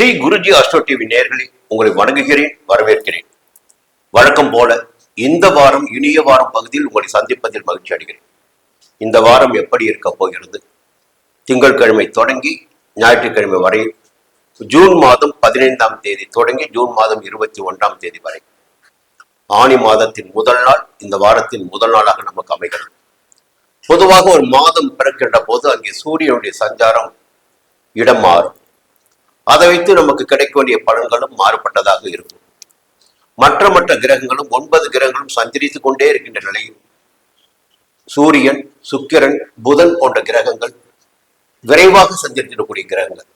Sri Guruji astro TV நேயர்களே, உங்களை வணங்குகிறேன், வரவேற்கிறேன். வழக்கம் போல இந்த வாரம் இனிய வாரம் பகுதியில் உங்களை சந்திப்பதில் மகிழ்ச்சி அடைகிறேன். இந்த வாரம் எப்படி இருக்க போகிறது? திங்கட்கிழமை தொடங்கி ஞாயிற்றுக்கிழமை வரை, ஜூன் மாதம் 15ஆம் தேதி தொடங்கி ஜூன் மாதம் 21ஆம் தேதி வரை, ஆணி மாதத்தின் முதல் நாள் இந்த வாரத்தின் முதல் நாளாக நமக்கு அமைகிறது. பொதுவாக ஒரு மாதம் பிறக்கின்ற போது அங்கே சூரியனுடைய சஞ்சாரம் இடம் மாறும். அதை வைத்து நமக்கு கிடைக்க வேண்டிய பலன்களும் மாறுபட்டதாக இருக்கும். மற்ற கிரகங்களும் 9 கிரகங்களும் சஞ்சரித்துக் கொண்டே இருக்கின்ற நிலையில் சூரியன், சுக்கிரன், புதன் போன்ற கிரகங்கள் விரைவாக சஞ்சரிக்கக்கூடிய கிரகங்கள்.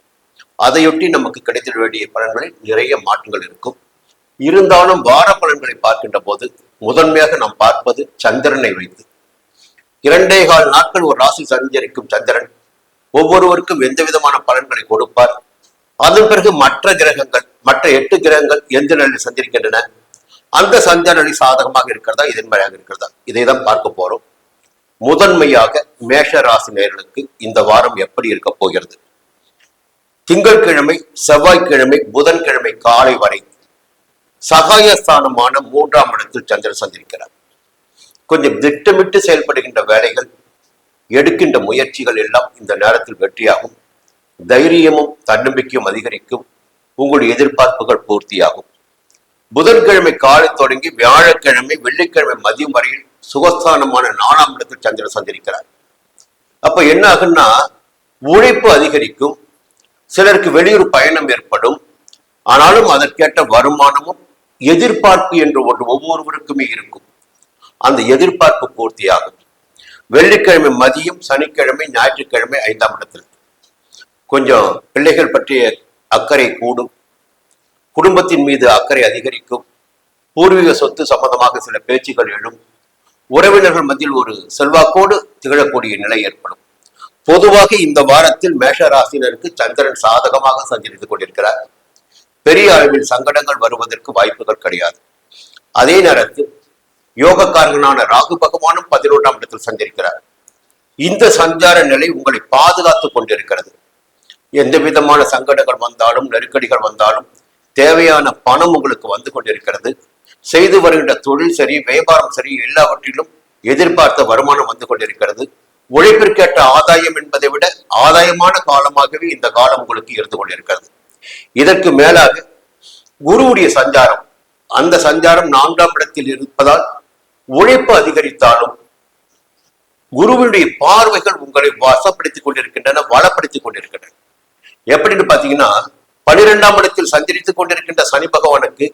அதையொட்டி நமக்கு கிடைத்திட வேண்டிய பலன்களில் நிறைய மாற்றங்கள் இருக்கும். இருந்தாலும் வார பலன்களை பார்க்கின்ற போது முதன்மையாக நாம் பார்ப்பது சந்திரனை வைத்து. 2.25 நாட்கள் ஒரு ராசி சஞ்சரிக்கும் சந்திரன் ஒவ்வொருவருக்கும் எந்த விதமான பலன்களை கொடுப்பார். அதன் பிறகு மற்ற கிரகங்கள், மற்ற 8 கிரகங்கள் எந்த நிலையில் சஞ்சரிக்கின்றன, அந்த சஞ்சார நிலை சாதகமாக இருக்கிறதா, எதிர்மறையாக இருக்கிறதா, இதைதான் பார்க்க போறோம். முதன்மையாக மேஷ ராசி நேயர்களுக்கு இந்த வாரம் எப்படி இருக்க போகிறது? திங்கட்கிழமை, செவ்வாய்க்கிழமை, புதன்கிழமை காலை வரை சகாயஸ்தானமான 3ஆம் இடத்தில் சந்திரன் சஞ்சரிக்கிறார். கொஞ்சம் திட்டமிட்டு செயல்படுகின்ற வேலைகள், எடுக்கின்ற முயற்சிகள் எல்லாம் இந்த நேரத்தில் வெற்றியாகும். தைரியமும் தன்னம்பிக்கையும் அதிகரிக்கும். உங்களுடைய எதிர்பார்ப்புகள் பூர்த்தியாகும். புதன்கிழமை காலை தொடங்கி வியாழக்கிழமை, வெள்ளிக்கிழமை மதியம் வரையில் சுகஸ்தானமான 4ஆம் இடத்தில் சந்திரன் சஞ்சரிக்கிறார். அப்ப என்ன ஆகுன்னா, உழைப்பு அதிகரிக்கும். சிலருக்கு வெளியூர் பயணம் ஏற்படும். ஆனாலும் அதற்கேற்ற வருமானமும் எதிர்பார்ப்பு என்று ஒன்று ஒவ்வொருவருக்குமே இருக்கும். அந்த எதிர்பார்ப்பு பூர்த்தியாகும். வெள்ளிக்கிழமை மதியம், சனிக்கிழமை, ஞாயிற்றுக்கிழமை 5ஆம் இடத்தில் கொஞ்சம் பிள்ளைகள் பற்றிய அக்கறை கூடும். குடும்பத்தின் மீது அக்கறை அதிகரிக்கும். பூர்வீக சொத்து சம்பந்தமாக சில பேச்சுக்கள் எழும். உறவினர்கள் மத்தியில் ஒரு செல்வாக்கோடு திகழக்கூடிய நிலை ஏற்படும். பொதுவாக இந்த வாரத்தில் மேஷ ராசினருக்கு சந்திரன் சாதகமாக சஞ்சரித்துக் கொண்டிருக்கிறார். பெரிய அளவில் சங்கடங்கள் வருவதற்கு வாய்ப்புகள் கிடையாது. அதே நேரத்தில் யோகக்காரகனான ராகு பகவானும் 11ஆம் இடத்தில் சஞ்சரிக்கிறார். இந்த சஞ்சார நிலை உங்களை பாதுகாத்துக் கொண்டிருக்கிறது. எந்த விதமான சங்கடங்கள் வந்தாலும், நெருக்கடிகள் வந்தாலும் தேவையான பணம் உங்களுக்கு வந்து கொண்டிருக்கிறது. செய்து வருகின்ற தொழில் சரி, வியாபாரம் சரி, எல்லாவற்றிலும் எதிர்பார்த்த வருமானம் வந்து கொண்டிருக்கிறது. உழைப்பிற்கேற்ற ஆதாயம் என்பதை விட ஆதாயமான காலமாகவே இந்த காலம் உங்களுக்கு இருந்து கொண்டிருக்கிறது. இதற்கு மேலாக குருவுடைய சஞ்சாரம், அந்த சஞ்சாரம் 4ஆம் இடத்தில் இருப்பதால் உழைப்பு அதிகரித்தாலும் குருவினுடைய பார்வைகள் உங்களை வசப்படுத்திக் கொண்டிருக்கின்றன, வளப்படுத்திக் கொண்டிருக்கின்றன. எப்படின்னு பாத்தீங்கன்னா, 12ஆம் இடத்தில் சஞ்சரித்துக் கொண்டிருக்கின்ற சனி பகவானுக்கு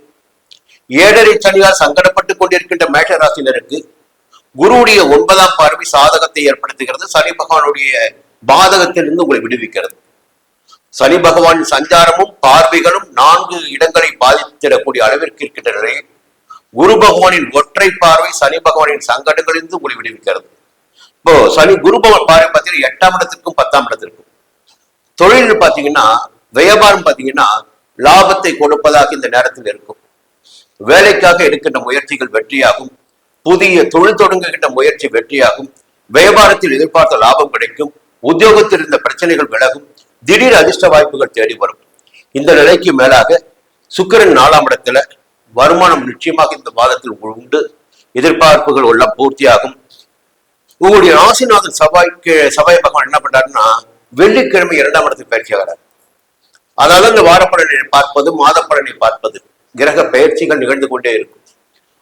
7.5 சனியால் சங்கடப்பட்டுக் கொண்டிருக்கின்ற மேஷராசினருக்கு குருவுடைய 9ஆம் பார்வை சாதகத்தை ஏற்படுத்துகிறது. சனி பகவானுடைய பாதகத்திலிருந்து உங்களை விடுவிக்கிறது. சனி பகவான் சஞ்சாரமும் பார்வைகளும் 4 இடங்களை பாதித்திடக்கூடிய அளவிற்கு இருக்கின்ற நிலையில் குரு பகவானின் ஒற்றை பார்வை சனி பகவானின் சங்கடங்களிலிருந்து உங்களை விடுவிக்கிறது. இப்போ சனி குரு பகவான் பார்வை பார்த்தீங்கன்னா 8ஆம் இடத்திற்கும் 10ஆம் இடத்திற்கும். தொழில் பார்த்தீங்கன்னா, வியாபாரம் பார்த்தீங்கன்னா லாபத்தை கொடுப்பதாக இந்த நேரத்தில் இருக்கும். வேலைக்காக எடுக்கின்ற முயற்சிகள் வெற்றியாகும். புதிய தொழில் தொடங்குகின்ற முயற்சி வெற்றியாகும். வியாபாரத்தில் எதிர்பார்த்த லாபம் கிடைக்கும். உத்தியோகத்தில் இருந்த பிரச்சனைகள் விலகும். திடீர் அதிர்ஷ்ட வாய்ப்புகள் தேடி வரும். இந்த நிலைக்கு மேலாக சுக்கிரன் 4ஆம் இடத்துல, வருமானம் நிச்சயமாக இந்த மாதத்தில் உண்டு. எதிர்பார்ப்புகள் எல்லாம் பூர்த்தியாகும். உங்களுடைய ராசிநாதன் செவ்வாய் பகவான் என்ன பண்றாருன்னா, வெள்ளிக்கிழமை 2ஆம் இடத்துக்கு பயிற்சி ஆகிறார். அதாவது இந்த வாரப்பலனை பார்ப்பது, மாத பலனை பார்ப்பது, கிரக பயிற்சிகள் நிகழ்ந்து கொண்டே இருக்கும்.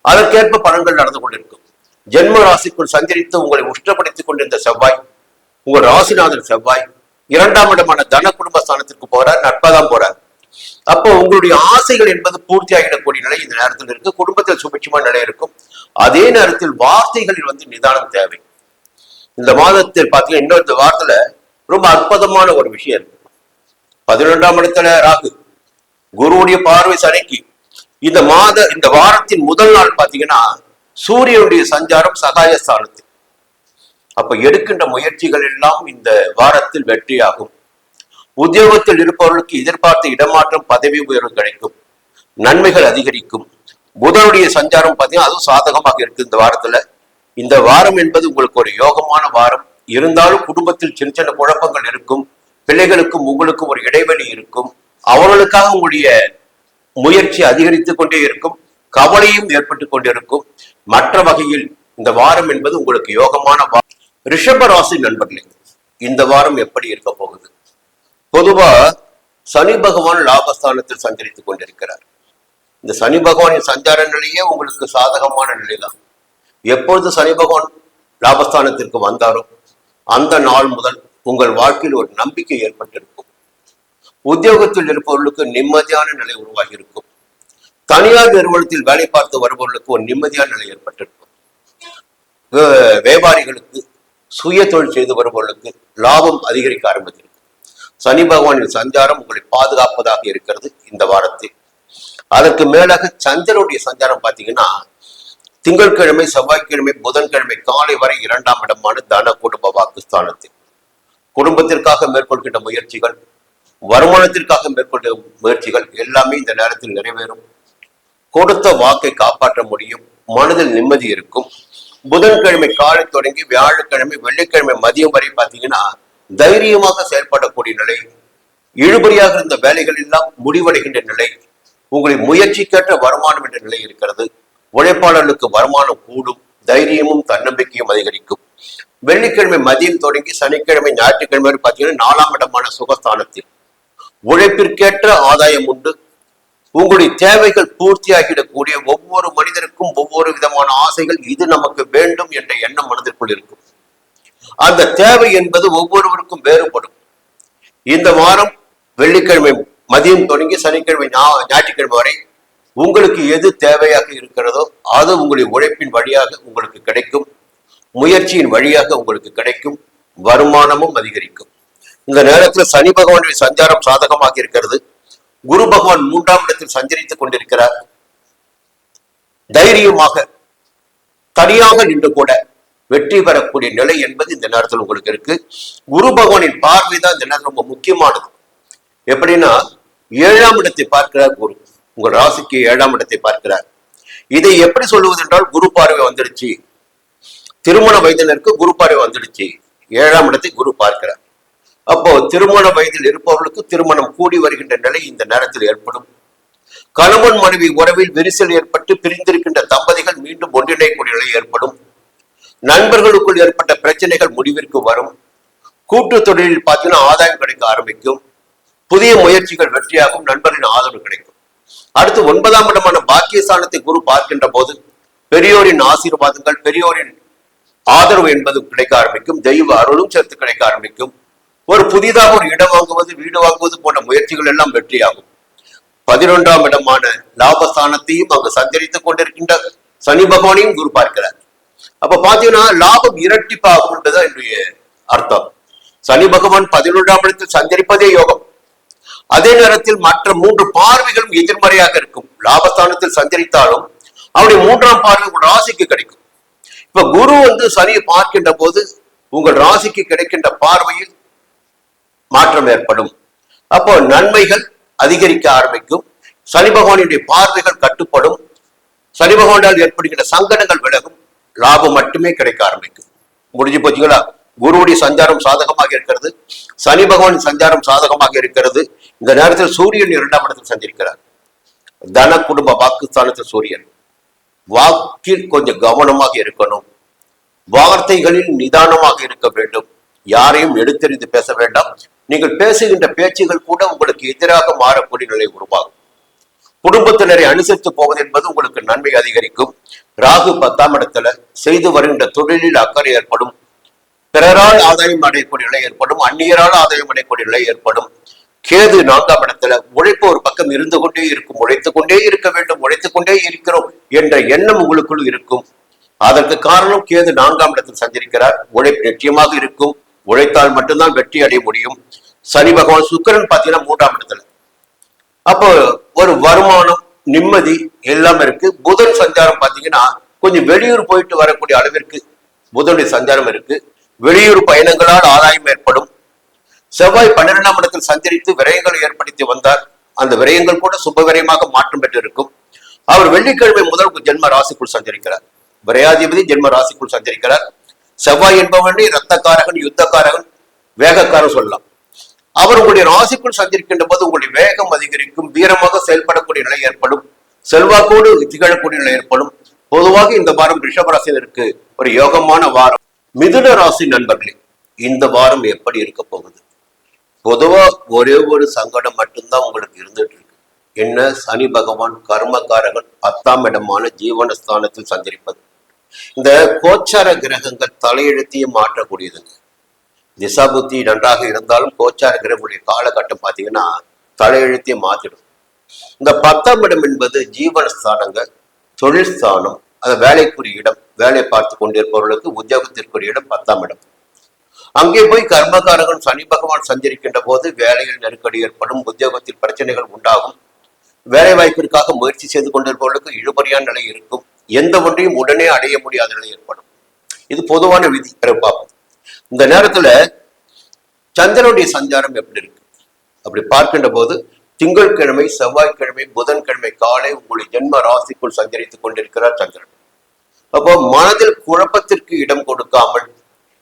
அதற்கேற்ப பலன்கள் நடந்து கொண்டிருக்கும். ஜென்ம ராசிக்குள் சஞ்சரித்து உங்களை உஷ்டப்படுத்திக் கொண்டிருந்த செவ்வாய், உங்கள் ராசிநாதன் செவ்வாய் 2ஆம் இடமான தன குடும்பஸ்தானத்திற்கு போறார், நட்பதான் போறார். அப்போ உங்களுடைய ஆசைகள் என்பது பூர்த்தி ஆகிடக்கூடிய நிலை இந்த நேரத்தில் இருக்கு. குடும்பத்தில் சுபிட்சமான நிலை இருக்கும். அதே நேரத்தில் வார்த்தைகளில் நிதானம் தேவை. இந்த மாதத்தில் பார்த்தீங்கன்னா, இன்னொரு வாரத்துல ரொம்ப அற்புதமான ஒரு விஷயம் இருக்கு. 11ஆம் இடத்துல ராகு, குருவுடைய பார்வை சனிக்கு. இந்த வாரத்தின் முதல் நாள் பாத்தீங்கன்னா சூரியனுடைய சஞ்சாரம் சகாயஸ்தானத்தில். அப்ப எடுக்கின்ற முயற்சிகள் எல்லாம் இந்த வாரத்தில் வெற்றியாகும். உத்தியோகத்தில் இருப்பவர்களுக்கு எதிர்பார்த்த இடமாற்றம், பதவி உயர்வு கிடைக்கும். நன்மைகள் அதிகரிக்கும். புதனுடைய சஞ்சாரம் பார்த்தீங்கன்னா அதுவும் சாதகமாக இருக்கு இந்த வாரத்துல. இந்த வாரம் என்பது உங்களுக்கு ஒரு யோகமான வாரம். இருந்தாலும் குடும்பத்தில் சின்ன சின்ன குழப்பங்கள் இருக்கும். பிள்ளைகளுக்கும் உங்களுக்கும் ஒரு இடைவெளி இருக்கும். அவர்களுக்காக உங்களுடைய முயற்சி அதிகரித்துக் கொண்டே இருக்கும், கவலையும் ஏற்பட்டுக் கொண்டிருக்கும். மற்ற வகையில் இந்த வாரம் என்பது உங்களுக்கு யோகமான வாரம். ரிஷப ராசி நண்பர்களே, இந்த வாரம் எப்படி இருக்க போகுது? பொதுவா சனி பகவான் லாபஸ்தானத்தில் சஞ்சரித்துக் கொண்டிருக்கிறார். இந்த சனி பகவானின் சஞ்சார நிலையே உங்களுக்கு சாதகமான நிலைதான். எப்பொழுது சனி பகவான் லாபஸ்தானத்திற்கு வந்தாரோ அந்த நாள் முதல் உங்கள் வாழ்க்கையில் ஒரு நம்பிக்கை ஏற்பட்டிருக்கும். உத்தியோகத்தில் இருப்பவர்களுக்கு நிம்மதியான நிலை உருவாகி இருக்கும். தனியார் நிறுவனத்தில் வேலை பார்த்து வருபவர்களுக்கு ஒரு நிம்மதியான நிலை ஏற்பட்டிருக்கும். வியாபாரிகளுக்கு, சுய தொழில் செய்து வருபவர்களுக்கு லாபம் அதிகரிக்க ஆரம்பித்திருக்கு. சனி பகவானின் சஞ்சாரம் உங்களை பாதுகாப்பதாக இருக்கிறது இந்த வாரத்தில். அதற்கு மேலாக சந்திரனுடைய சஞ்சாரம் பார்த்தீங்கன்னா திங்கட்கிழமை, செவ்வாய்க்கிழமை, புதன்கிழமை காலை வரை 2ஆம் இடமான தன குடும்ப வாக்குஸ்தானத்தில் குடும்பத்திற்காக மேற்கொள்கின்ற முயற்சிகள், வருமானத்திற்காக மேற்கொண்ட முயற்சிகள் எல்லாமே இந்த நேரத்தில் நிறைவேறும். கொடுத்த வாக்கை காப்பாற்ற முடியும். மனதில் நிம்மதி இருக்கும். புதன்கிழமை காலை தொடங்கி வியாழக்கிழமை, வெள்ளிக்கிழமை மதியம் வரை பார்த்தீங்கன்னா தைரியமாக செயல்படக்கூடிய நிலை, இழுபறியாக இருந்த வேலைகள் எல்லாம் முடிவடைகின்ற நிலை, உங்களின் முயற்சிக்கேற்ற வருமானம் என்ற நிலை இருக்கிறது. உழைப்பாளர்களுக்கு வருமானம் கூடும், தைரியமும் தன்னம்பிக்கையும் அதிகரிக்கும். வெள்ளிக்கிழமை மதியம் தொடங்கி சனிக்கிழமை, ஞாயிற்றுக்கிழமை வரை பார்த்தீங்கன்னா 4ஆம் இடமான சுகஸ்தானத்தில் உழைப்பிற்கேற்ற ஆதாயம் உண்டு. உங்களுடைய தேவைகள் பூர்த்தியாகிடக்கூடிய ஒவ்வொரு மனிதருக்கும் ஒவ்வொரு விதமான ஆசைகள், இது நமக்கு வேண்டும் என்ற எண்ணம் மனதிற்குள் இருக்கும். அந்த தேவை என்பது ஒவ்வொருவருக்கும் வேறுபடும். இந்த வாரம் வெள்ளிக்கிழமை மதியம் தொடங்கி சனிக்கிழமை, ஞாயிற்றுக்கிழமை வரை உங்களுக்கு எது தேவையாக இருக்கிறதோ அது உங்களுடைய உழைப்பின் வழியாக உங்களுக்கு கிடைக்கும். முயற்சியின் வழியாக உங்களுக்கு கிடைக்கும். வருமானமும் அதிகரிக்கும். இந்த நேரத்தில் சனி பகவானுடைய சஞ்சாரம் சாதகமாக இருக்கிறது. குரு பகவான் 3ஆம் இடத்தில் சஞ்சரித்துக் கொண்டிருக்கிறார். தைரியமாக தனியாக நின்று கூட வெற்றி பெறக்கூடிய நிலை என்பது இந்த நேரத்தில் உங்களுக்கு இருக்கு. குரு பகவானின் பார்வை தான் இந்த நேரம் ரொம்ப முக்கியமானது. எப்படின்னா 7ஆம் இடத்தை பார்க்கிறார் குரு, உங்கள் ராசிக்கு 7ஆம் இடத்தை பார்க்கிறார். இதை எப்படி சொல்லுவது என்றால், குரு பார்வை வந்துடுச்சு, திருமண வயதினருக்கு குரு பார்வை வந்துடுச்சு, 7ஆம் இடத்தை குரு பார்க்கிறார். அப்போ திருமண வயதில் இருப்பவர்களுக்கு திருமணம் கூடி வருகின்ற நிலை இந்த நேரத்தில் ஏற்படும். கணவன் மனைவி உறவில் விரிசல் ஏற்பட்டு பிரிந்திருக்கின்ற தம்பதிகள் மீண்டும் ஒன்றிணைக்கூடிய நிலை ஏற்படும். நண்பர்களுக்குள் ஏற்பட்ட பிரச்சனைகள் முடிவிற்கு வரும். கூட்டு தொழிலில் பார்த்தீங்கன்னா ஆதாயம் கிடைக்க ஆரம்பிக்கும். புதிய முயற்சிகள் வெற்றியாகும். நண்பரின் ஆதரவு கிடைக்கும். அடுத்து 9ஆம் இடமான பாக்கியஸ்தானத்தை குரு பார்க்கின்ற போது பெரியோரின் ஆசீர்வாதங்கள், பெரியோரின் ஆதரவு என்பது கிடைக்க ஆரம்பிக்கும். தெய்வ அருளும் சேர்த்து கிடைக்க ஆரம்பிக்கும். ஒரு புதிதாக ஒரு இடம் வாங்குவது, வீடு வாங்குவது போன்ற முயற்சிகள் எல்லாம் வெற்றியாகும். 11ஆம் இடமான லாபஸ்தானத்தையும் அங்கு சஞ்சரித்துக் கொண்டிருக்கின்ற சனி பகவானையும் குரு பார்க்கிறார். அப்ப பாத்தீங்கன்னா லாபம் இரட்டிப்பாகும் என்பதுதான் என்னுடைய அர்த்தம். சனி பகவான் 11ஆம் இடத்தில் சஞ்சரிப்பதே யோகம். அதே நேரத்தில் மற்ற 3 பார்வைகளும் எதிர்மறையாக இருக்கும். லாபஸ்தானத்தில் சஞ்சரித்தாலும் அவருடைய 3ஆம் பார்வை உங்கள் ராசிக்கு கிடைக்கும். இப்ப குரு சனியை பார்க்கின்ற போது உங்கள் ராசிக்கு கிடைக்கின்ற பார்வையில் மாற்றம் ஏற்படும். அப்போ நன்மைகள் அதிகரிக்க ஆரம்பிக்கும். சனி பகவானுடைய பார்வைகள் கட்டுப்படும். சனி பகவானால் ஏற்படுகின்ற சங்கடங்கள் விலகும். லாபம் மட்டுமே கிடைக்க ஆரம்பிக்கும். முடிஞ்சு போச்சுங்களா? குருவுடைய சஞ்சாரம் சாதகமாக இருக்கிறது. சனி பகவானின் சஞ்சாரம் சாதகமாக இருக்கிறது. இந்த நேரத்தில் சூரியன் 2ஆம் இடத்தில் சஞ்சரிக்கிறார். தன குடும்ப வாக்குஸ்தானத்தில் சூரியன். வாக்கில் கொஞ்சம் கவனமாக இருக்கணும். வார்த்தைகளில் நிதானமாக இருக்க வேண்டும். யாரையும் எடுத்தெறிந்து பேச வேண்டாம். நீங்கள் பேசுகின்ற பேச்சுகள் கூட உங்களுக்கு எதிராக மாறக்கூடிய நிலை உருவாகும். குடும்பத்தினரை அனுசரித்து போவது என்பது உங்களுக்கு நன்மை அதிகரிக்கும். ராகு 10ஆம் இடத்துல செய்து வருகின்ற தொழிலில் அக்கறை ஏற்படும். பிறரால் ஆதாயம் அடையக்கூடிய நிலை ஏற்படும். அந்நியரால் ஆதாயம் அடையக்கூடிய நிலை ஏற்படும். கேது 4ஆம் இடத்துல உழைப்பு ஒரு பக்கம் இருந்து கொண்டே இருக்கும். உழைத்துக் கொண்டே இருக்க வேண்டும், உழைத்துக் கொண்டே இருக்கிறோம் என்ற எண்ணம் உங்களுக்குள் இருக்கும். அதற்கு காரணம் கேது 4ஆம் இடத்தில் சஞ்சரிக்கிறார். உழைப்பு நிச்சயமாக இருக்கும். உழைத்தால் மட்டும்தான் வெற்றி அடைய முடியும். சனி பகவான், சுக்கிரன் பாத்தீங்கன்னா 3ஆம் இடத்துல. அப்போ ஒரு வருமானம், நிம்மதி எல்லாம் இருக்கு. புதன் சஞ்சாரம் பாத்தீங்கன்னா கொஞ்சம் வெளியூர் போயிட்டு வரக்கூடிய அளவிற்கு புதனுடைய சஞ்சாரம் இருக்கு. வெளியூர் பயணங்களால் ஆதாயம் ஏற்படும். செவ்வாய் 12ஆம் இடத்தில் சஞ்சரித்து விரயங்களை ஏற்படுத்தி வந்தார். அந்த விரயங்கள் கூட சுப விரயமாக மாற்றம் பெற்று இருக்கும். அவர் வெள்ளிக்கிழமை முதல் ஜென்ம ராசிக்குள் சஞ்சரிக்கிறார். விரையாதிபதி ஜென்ம ராசிக்குள் சஞ்சரிக்கிறார். செவ்வாய் என்பவனே ரத்தக்காரகன், யுத்தக்காரகன், வேகக்காரன் சொல்லலாம். அவர் உங்களுடைய ராசிக்குள் சஞ்சரிக்கின்ற போது உங்களுடைய வேகம் அதிகரிக்கும், வீரமாக செயல்படக்கூடிய நிலை ஏற்படும், செல்வாக்கோடு திகழக்கூடிய நிலை ஏற்படும். பொதுவாக இந்த வாரம் ரிஷபராசினருக்கு ஒரு யோகமான வாரம். மிதுன ராசி நண்பர்களே, இந்த வாரம் எப்படி இருக்க போகுது? பொதுவா ஒரே ஒரு சங்கடம் மட்டும்தான் உங்களுக்கு இருந்துட்டு இருக்கு. என்ன? சனி பகவான் கர்மகாரகன் 10ஆம் இடமான ஜீவனஸ்தானத்தில் சஞ்சரிப்பது. இந்த கோச்சார கிரகங்கள் தலையெழுத்தையும் மாற்றக்கூடியதுங்க. திசா புத்தி நன்றாக இருந்தாலும் கோச்சார கிரகங்களுடைய காலகட்டம் பார்த்தீங்கன்னா தலையெழுத்தையும் மாத்திடும். இந்த 10ஆம் இடம் என்பது ஜீவனஸ்தானங்கள், தொழில் ஸ்தானம், அது வேலைக்குரிய இடம். வேலை பார்த்து கொண்டிருப்பவர்களுக்கு உத்தியோகத்திற்குரிய இடம் 10ஆம் இடம். அங்கே போய் கர்மகாரகன் சனி பகவான் சஞ்சரிக்கின்ற போது வேலையில் நெருக்கடி ஏற்படும், உத்தியோகத்தில் பிரச்சனைகள் உண்டாகும், வேலை வாய்ப்பிற்காக முயற்சி செய்து கொண்டிருப்பவர்களுக்கு இழுபறியான நிலை இருக்கும், எந்த ஒன்றையும் உடனே அடைய முடியாத நிலை ஏற்படும். இது பொதுவான விதி. பார்ப்போம் இந்த நேரத்துல சந்திரனுடைய சஞ்சாரம் எப்படி இருக்கு அப்படி பார்க்கின்ற போது திங்கட்கிழமை, செவ்வாய்க்கிழமை, புதன்கிழமை காலை உங்களுடைய ஜென்ம ராசிக்குள் சஞ்சரித்துக் கொண்டிருக்கிறார் சந்திரன். அப்போ மனதில் குழப்பத்திற்கு இடம் கொடுக்காமல்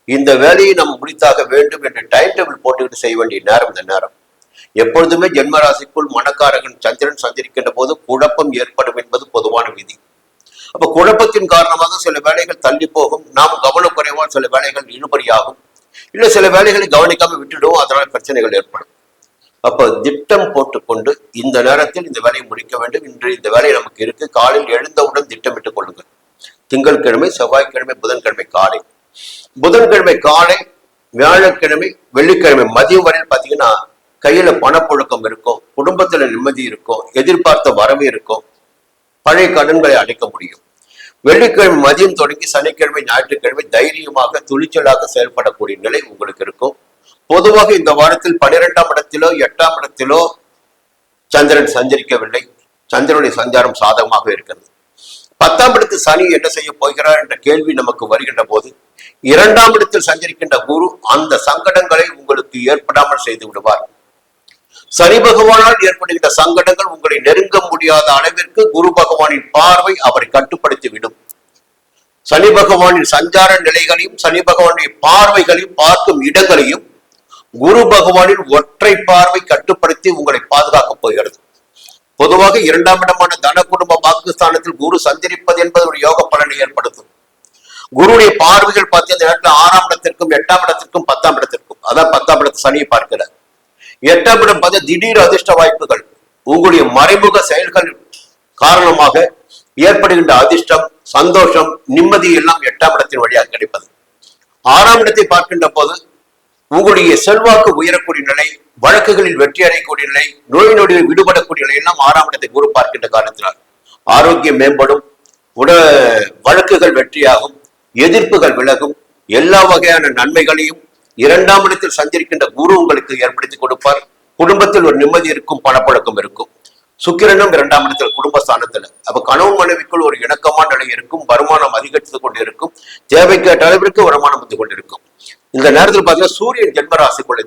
இந்த வேலையை நாம் முடித்தாக வேண்டும் என்று டைம் டேபிள் போட்டுக்கிட்டு செய்ய வேண்டிய நேரம் இந்த நேரம். எப்பொழுதுமே ஜென்ம ராசிக்குள் மனக்காரகன் சந்திரன் சஞ்சரிக்கின்ற போது குழப்பம் ஏற்படும் என்பது பொதுவான விதி. அப்ப குழப்பத்தின் காரணமாக சில வேலைகள் தள்ளி போகும், நாம் கவனக்குறைவால் சில வேலைகள் இழுபறியாகும், இல்ல சில வேலைகளை கவனிக்காம விட்டுடுவோம், அதனால பிரச்சனைகள் ஏற்படும். அப்ப திட்டம் போட்டுக்கொண்டு இந்த நேரத்தில் இந்த வேலையை முடிக்க வேண்டும், இன்று இந்த வேலை நமக்கு இருக்கு, காலையில் எழுந்தவுடன் திட்டமிட்டுக் கொள்ளுங்கள். திங்கட்கிழமை, செவ்வாய்க்கிழமை, புதன்கிழமை காலை, புதன்கிழமை காலை, வியாழக்கிழமை, வெள்ளிக்கிழமை மதியம் வரையில் பாத்தீங்கன்னா கையில பணப்புழக்கம் இருக்கும், குடும்பத்துல நிம்மதி இருக்கும், எதிர்பார்த்த வரவு இருக்கும், பழைய கடன்களை அடைக்க முடியும். வெள்ளிக்கிழமை மதியம் தொடங்கி சனிக்கிழமை, ஞாயிற்றுக்கிழமை தைரியமாக துணிச்சலாக செயல்படக்கூடிய நிலை உங்களுக்கு இருக்கும். பொதுவாக இந்த வாரத்தில் 12ஆம் இடத்திலோ 8ஆம் இடத்திலோ சந்திரன் சஞ்சரிக்கவில்லை. சந்திரனுடைய சஞ்சாரம் சாதகமாக இருக்கிறது. 10ஆம் இடத்தில் சனி என்ன செய்ய போகிறார் என்ற கேள்வி நமக்கு வருகின்ற போது 2ஆம் இடத்தில் சஞ்சரிக்கின்ற குரு அந்த சங்கடங்களை உங்களுக்கு ஏற்படாமல் செய்து விடுவார். சனி பகவானால் ஏற்படுகின்ற சங்கடங்கள் உங்களை நெருங்க முடியாத அளவிற்கு குரு பகவானின் பார்வை அவரை கட்டுப்படுத்தி விடும். சனி பகவானின் சஞ்சார நிலைகளையும் சனி பகவானுடைய பார்வைகளையும் பார்க்கும் இடங்களையும் குரு பகவானின் ஒற்றை பார்வை கட்டுப்படுத்தி உங்களை பாதுகாக்கப் போகிறது. பொதுவாக 2ஆம் இடமான தன குடும்ப பாகிஸ்தானத்தில் குரு சஞ்சரிப்பது என்பது ஒரு யோக பலனை ஏற்படுத்தும். குருடைய பார்வைகள் பார்த்து அந்த இடத்துல 6ஆம் இடத்திற்கும் 8ஆம் இடத்திற்கும் 10ஆம் இடத்திற்கும், அதான் 10ஆம் இடத்து சனியை பார்க்கிறார். 8ஆம் இடம் பார்த்து திடீர் அதிர்ஷ்ட வாய்ப்புகள், உங்களுடைய மறைமுக செயல்கள் காரணமாக ஏற்படுகின்ற அதிர்ஷ்டம், சந்தோஷம், நிம்மதி எல்லாம் 8ஆம் இடத்தின் வழியாக கிடைப்பது. 6ஆம் இடத்தை பார்க்கின்ற போது உங்களுடைய செல்வாக்கு உயரக்கூடிய நிலை, வழக்குகளில் வெற்றி அடையக்கூடிய நிலை, நோய் நொடியில் விடுபடக்கூடிய நிலை எல்லாம் 6ஆம் இடத்தை குரு பார்க்கின்ற காரணத்தினால் ஆரோக்கியம் மேம்படும், வழக்குகள் வெற்றியாகும், எதிர்ப்புகள் விலகும், எல்லா வகையான நன்மைகளையும் 2ஆம் இடத்தில் சஞ்சரிக்கின்ற குரு உங்களுக்கு ஏற்படுத்தி கொடுப்பார். குடும்பத்தில் ஒரு நிம்மதி இருக்கும், பணப்பழக்கம் இருக்கும். சுக்கிரனும் 2ஆம் இடத்தில் குடும்பஸ்தானத்துல, அப்ப கணவன் மனைவிக்குள் ஒரு இணக்கமான நிலை இருக்கும், வருமானம் அதிகரித்து கொண்டிருக்கும், தேவைக்கேற்ற அளவிற்கு வருமானம் வந்து கொண்டிருக்கும். இந்த நேரத்தில் பாத்தீங்கன்னா சூரியன் ஜென்மராசிக்குள்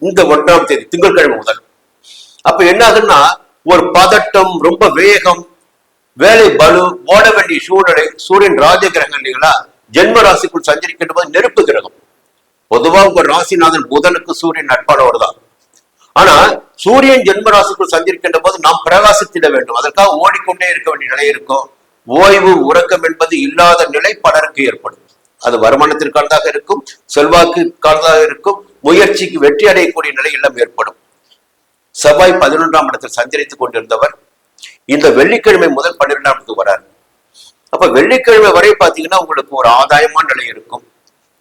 இந்த 1ஆம் தேதி திங்கட்கிழமை முதல் அப்ப என்ன ஆகுன்னா ஒரு பதட்டம், ரொம்ப வேகம், வேலை பலு, ஓட வேண்டிய சூழ்நிலை. சூரியன் ராஜ கிரகம் இல்லைங்களா, ஜென்ம ராசிக்குள் சஞ்சரிக்கின்ற போது நெருப்பு கிரகம். பொதுவாக உங்க ராசிநாதன் புதனுக்கு சூரியன் நட்பானவர் தான். ஆனா சூரியன் ஜென்ம ராசிக்குள் சஞ்சரிக்கின்ற போது நாம் பிரகாசித்திட வேண்டும், அதற்காக ஓடிக்கொண்டே இருக்க வேண்டிய நிலை இருக்கும். ஓய்வு உறக்கம் என்பது இல்லாத நிலை பலருக்கு ஏற்படும். அது வருமானத்திற்கானதாக இருக்கும், செல்வாக்குக்கானதாக இருக்கும், முயற்சிக்கு வெற்றி அடையக்கூடிய நிலை எல்லாம் ஏற்படும். செவ்வாய் 11ஆம் இடத்தில் சஞ்சரித்துக் கொண்டிருந்தவர் இந்த வெள்ளிக்கிழமை முதல் 12ஆம் இடத்துக்கு வராரு. அப்ப வெள்ளிக்கிழமை வரை பாத்தீங்கன்னா உங்களுக்கு ஒரு ஆதாயமான நிலை இருக்கும்.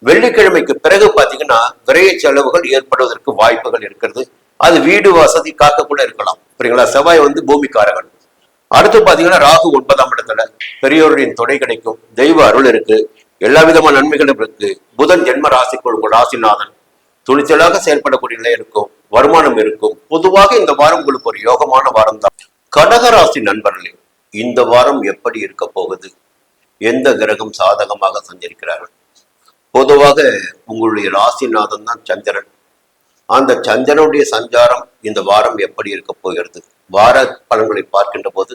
வெள்ளிக்கிழமைக்கு பிறகு பாத்தீங்கன்னா விரைய செலவுகள் ஏற்படுவதற்கு வாய்ப்புகள் இருக்கிறது. அது வீடு வசதி காக்க கூட இருக்கலாம். புரியுங்களா? செவ்வாய் பூமிக்காரகன். அடுத்து பாத்தீங்கன்னா ராகு 9ஆம் இடத்துல, பெரியோருடைய துணை கிடைக்கும், தெய்வ அருள் இருக்கு, எல்லா விதமான நன்மைகளும் இருக்கு. புதன் ஜென்ம ராசிக்குள் உங்கள் ராசிநாதன், துணிச்சலாக செயல்படக்கூடிய நிலை இருக்கும், வருமானம் இருக்கும். பொதுவாக இந்த வாரம் உங்களுக்கு ஒரு யோகமான வாரம் தான். கடகராசி நண்பர்களே, இந்த வாரம் எப்படி இருக்க போகுது? எந்த கிரகம் சாதகமாக சஞ்சரிக்கிறார்கள்? பொதுவாக உங்களுடைய ராசிநாதன் தான் சந்திரன். அந்த சந்திரனுடைய சஞ்சாரம் இந்த வாரம் எப்படி இருக்க போகிறது? வார பலன்களை பார்க்கின்ற போது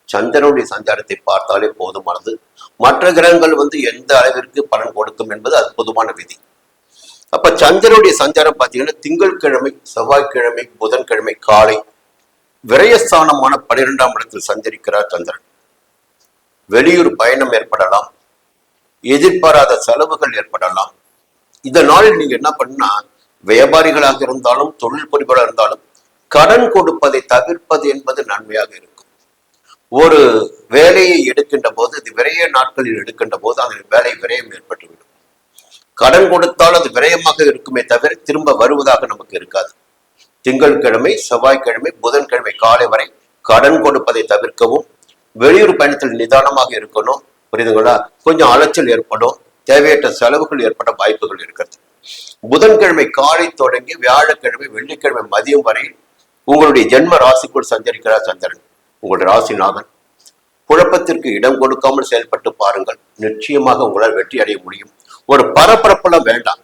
சந்திரனுடைய சஞ்சாரத்தை பார்த்தாலே போதுமானது. மற்ற கிரகங்கள் எந்த அளவிற்கு பலன் கொடுக்கும் என்பது அது பொதுவான விதி. அப்ப சந்திரனுடைய சஞ்சாரம் பாத்தீங்கன்னா திங்கட்கிழமை, செவ்வாய்க்கிழமை, புதன்கிழமை காலை விரயஸ்தானமான 12ஆம் இடத்தில் சஞ்சரிக்கிறார் சந்திரன். வெளியூர் பயணம் ஏற்படலாம், எதிர்பாராத செலவுகள் ஏற்படலாம். இந்த நாளில் நீங்க என்ன பண்ணா, வியாபாரிகளாக இருந்தாலும் தொழில் புரிபவர்களாக இருந்தாலும் கடன் கொடுப்பதை தவிர்ப்பது என்பது நன்மையாக இருக்கும். ஒரு வேலையை எடுக்கின்ற போது, அது விரைய நாட்களில் எடுக்கின்ற போது அந்த வேலை விரயம் ஏற்பட்டுவிடும். கடன் கொடுத்தால் அது விரயமாக இருக்குமே தவிர திரும்ப வருவதாக நமக்கு இருக்காது. திங்கட்கிழமை, செவ்வாய்க்கிழமை, புதன்கிழமை காலை வரை கடன் கொடுப்பதை தவிர்க்கவும், வெளியூர் பயணத்தில் நிதானமாக இருக்கணும். புரியுதுங்களா? கொஞ்சம் அலைச்சல் ஏற்படும், தேவையற்ற செலவுகள் ஏற்பட வாய்ப்புகள் இருக்கிறது. புதன்கிழமை காலை தொடங்கி வியாழக்கிழமை, வெள்ளிக்கிழமை மதியம் வரை உங்களுடைய ஜென்ம ராசிக்குள் சஞ்சரிக்கிறார் சந்திரன், உங்களுடைய ராசிநாதன். குழப்பத்திற்கு இடம் கொடுக்காமல் செயல்பட்டு பாருங்கள், நிச்சயமாக உங்களால் வெற்றி அடைய முடியும். ஒரு பரபரப்பெல்லாம் வேண்டாம்,